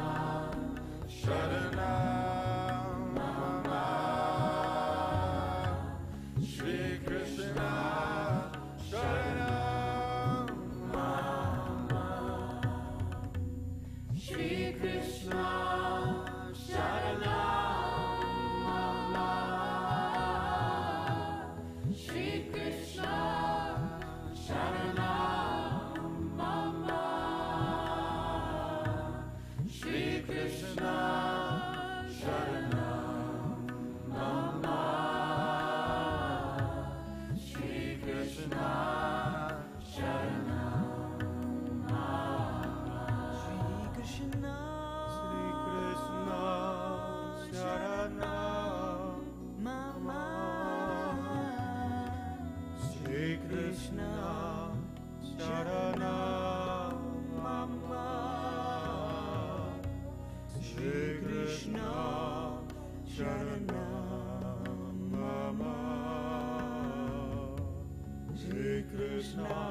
Sharanam Mama. Shri Krishna Sharanam Mama. Shri Krishna Sharanam Mama. Shri Krishna Sharanam Mama. Shri Krishna Sharanam Mama. Shri Krishna Sharanam Mama. Shri Krishna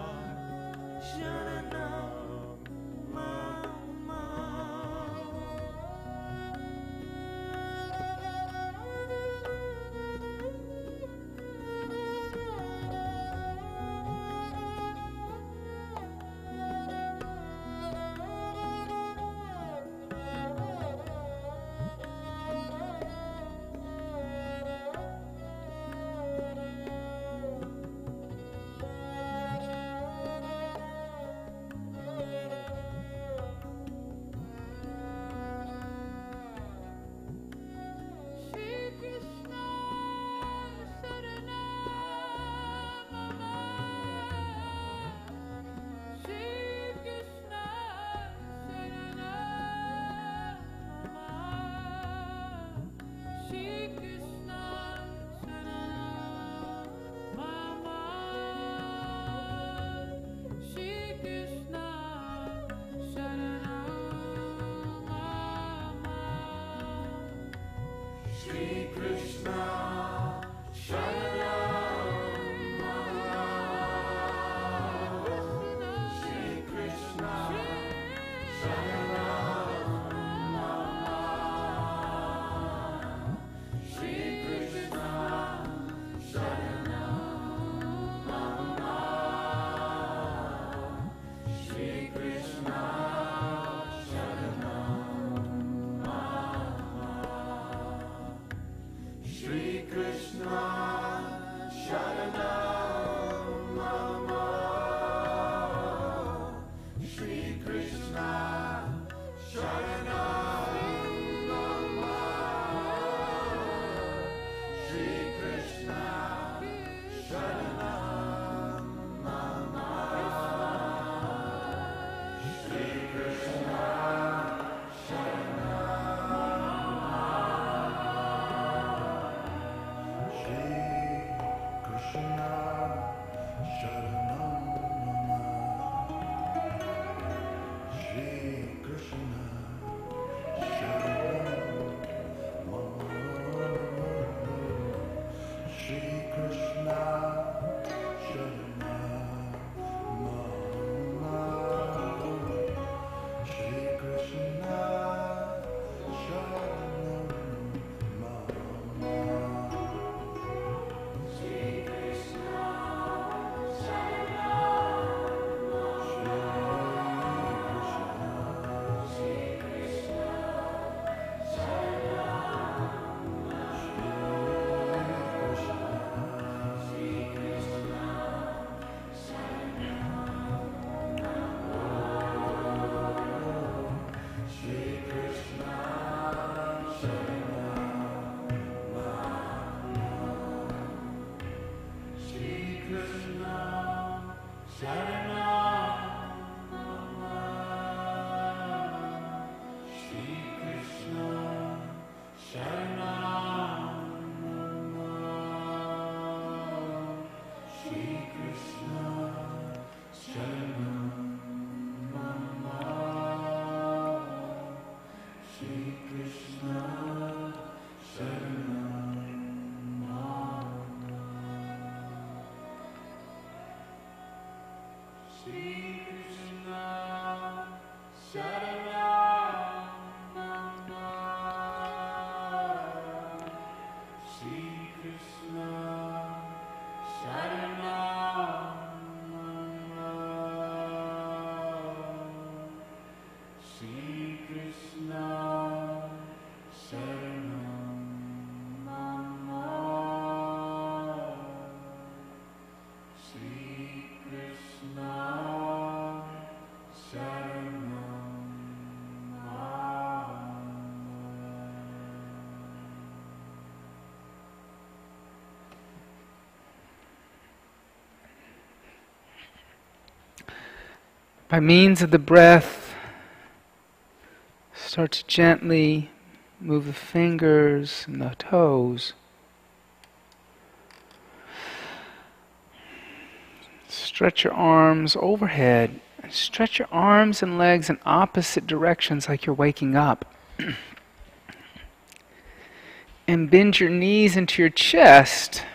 Sharanam Mama. Shri Krishna Sharanam Mama. Shri Krishna Sharanam Mama. Shri Krishna Sharanam Mama. Shri Krishna Sharanam Mama. Shri By means of the breath, start to gently move the fingers and the toes. Stretch your arms overhead. Stretch your arms and legs in opposite directions like you're waking up. And bend your knees into your chest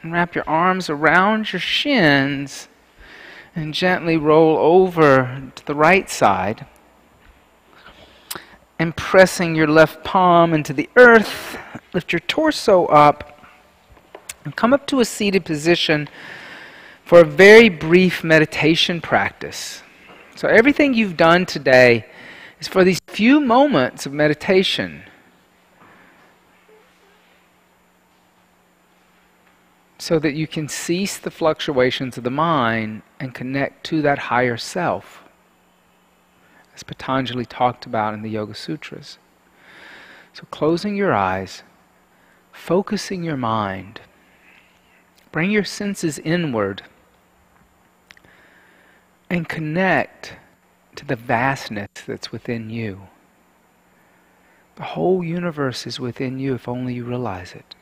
and wrap your arms around your shins and gently roll over to the right side. And pressing your left palm into the earth, lift your torso up and come up to a seated position for a very brief meditation practice. So everything you've done today is for these few moments of meditation. So that you can cease the fluctuations of the mind and connect to that higher self, as Patanjali talked about in the Yoga Sutras. So closing your eyes, focusing your mind, bring your senses inward, and connect to the vastness that's within you. The whole universe is within you if only you realize it.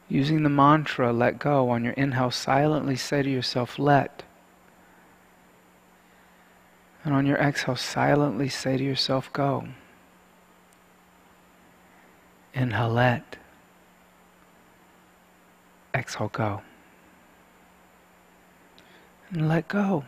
Using the mantra, let go, on your inhale, silently say to yourself, let. And on your exhale, silently say to yourself, go. Inhale, let. Exhale, go. And let go.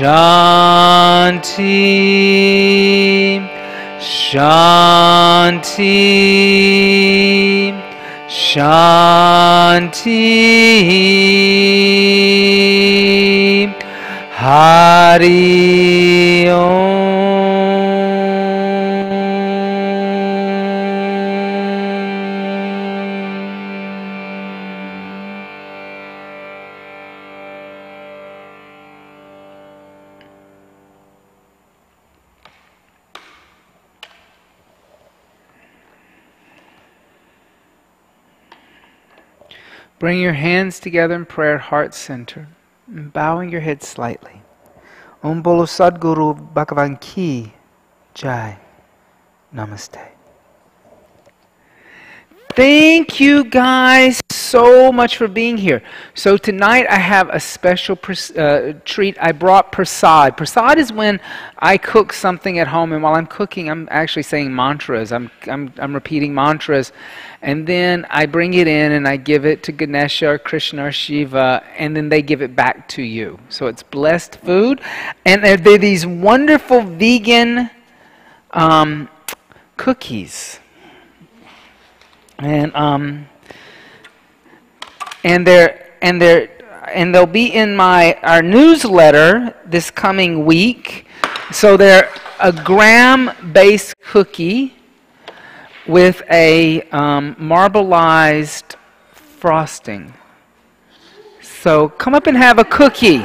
Shanti, Shanti, Shanti, Hari Om. Bring your hands together in prayer, heart center, and bowing your head slightly. Om Bolo Sadguru Bhagavan Ki Jai. Namaste. Thank you guys so much for being here. So tonight I have a special treat. I brought prasad. Prasad is when I cook something at home, and while I'm cooking, I'm actually saying mantras. I'm repeating mantras, and then I bring it in and I give it to Ganesha or Krishna or Shiva, and then they give it back to you. So it's blessed food, and they're these wonderful vegan cookies. And they'll be in our newsletter this coming week. So they're a graham-based cookie with a marbleized frosting. So come up and have a cookie.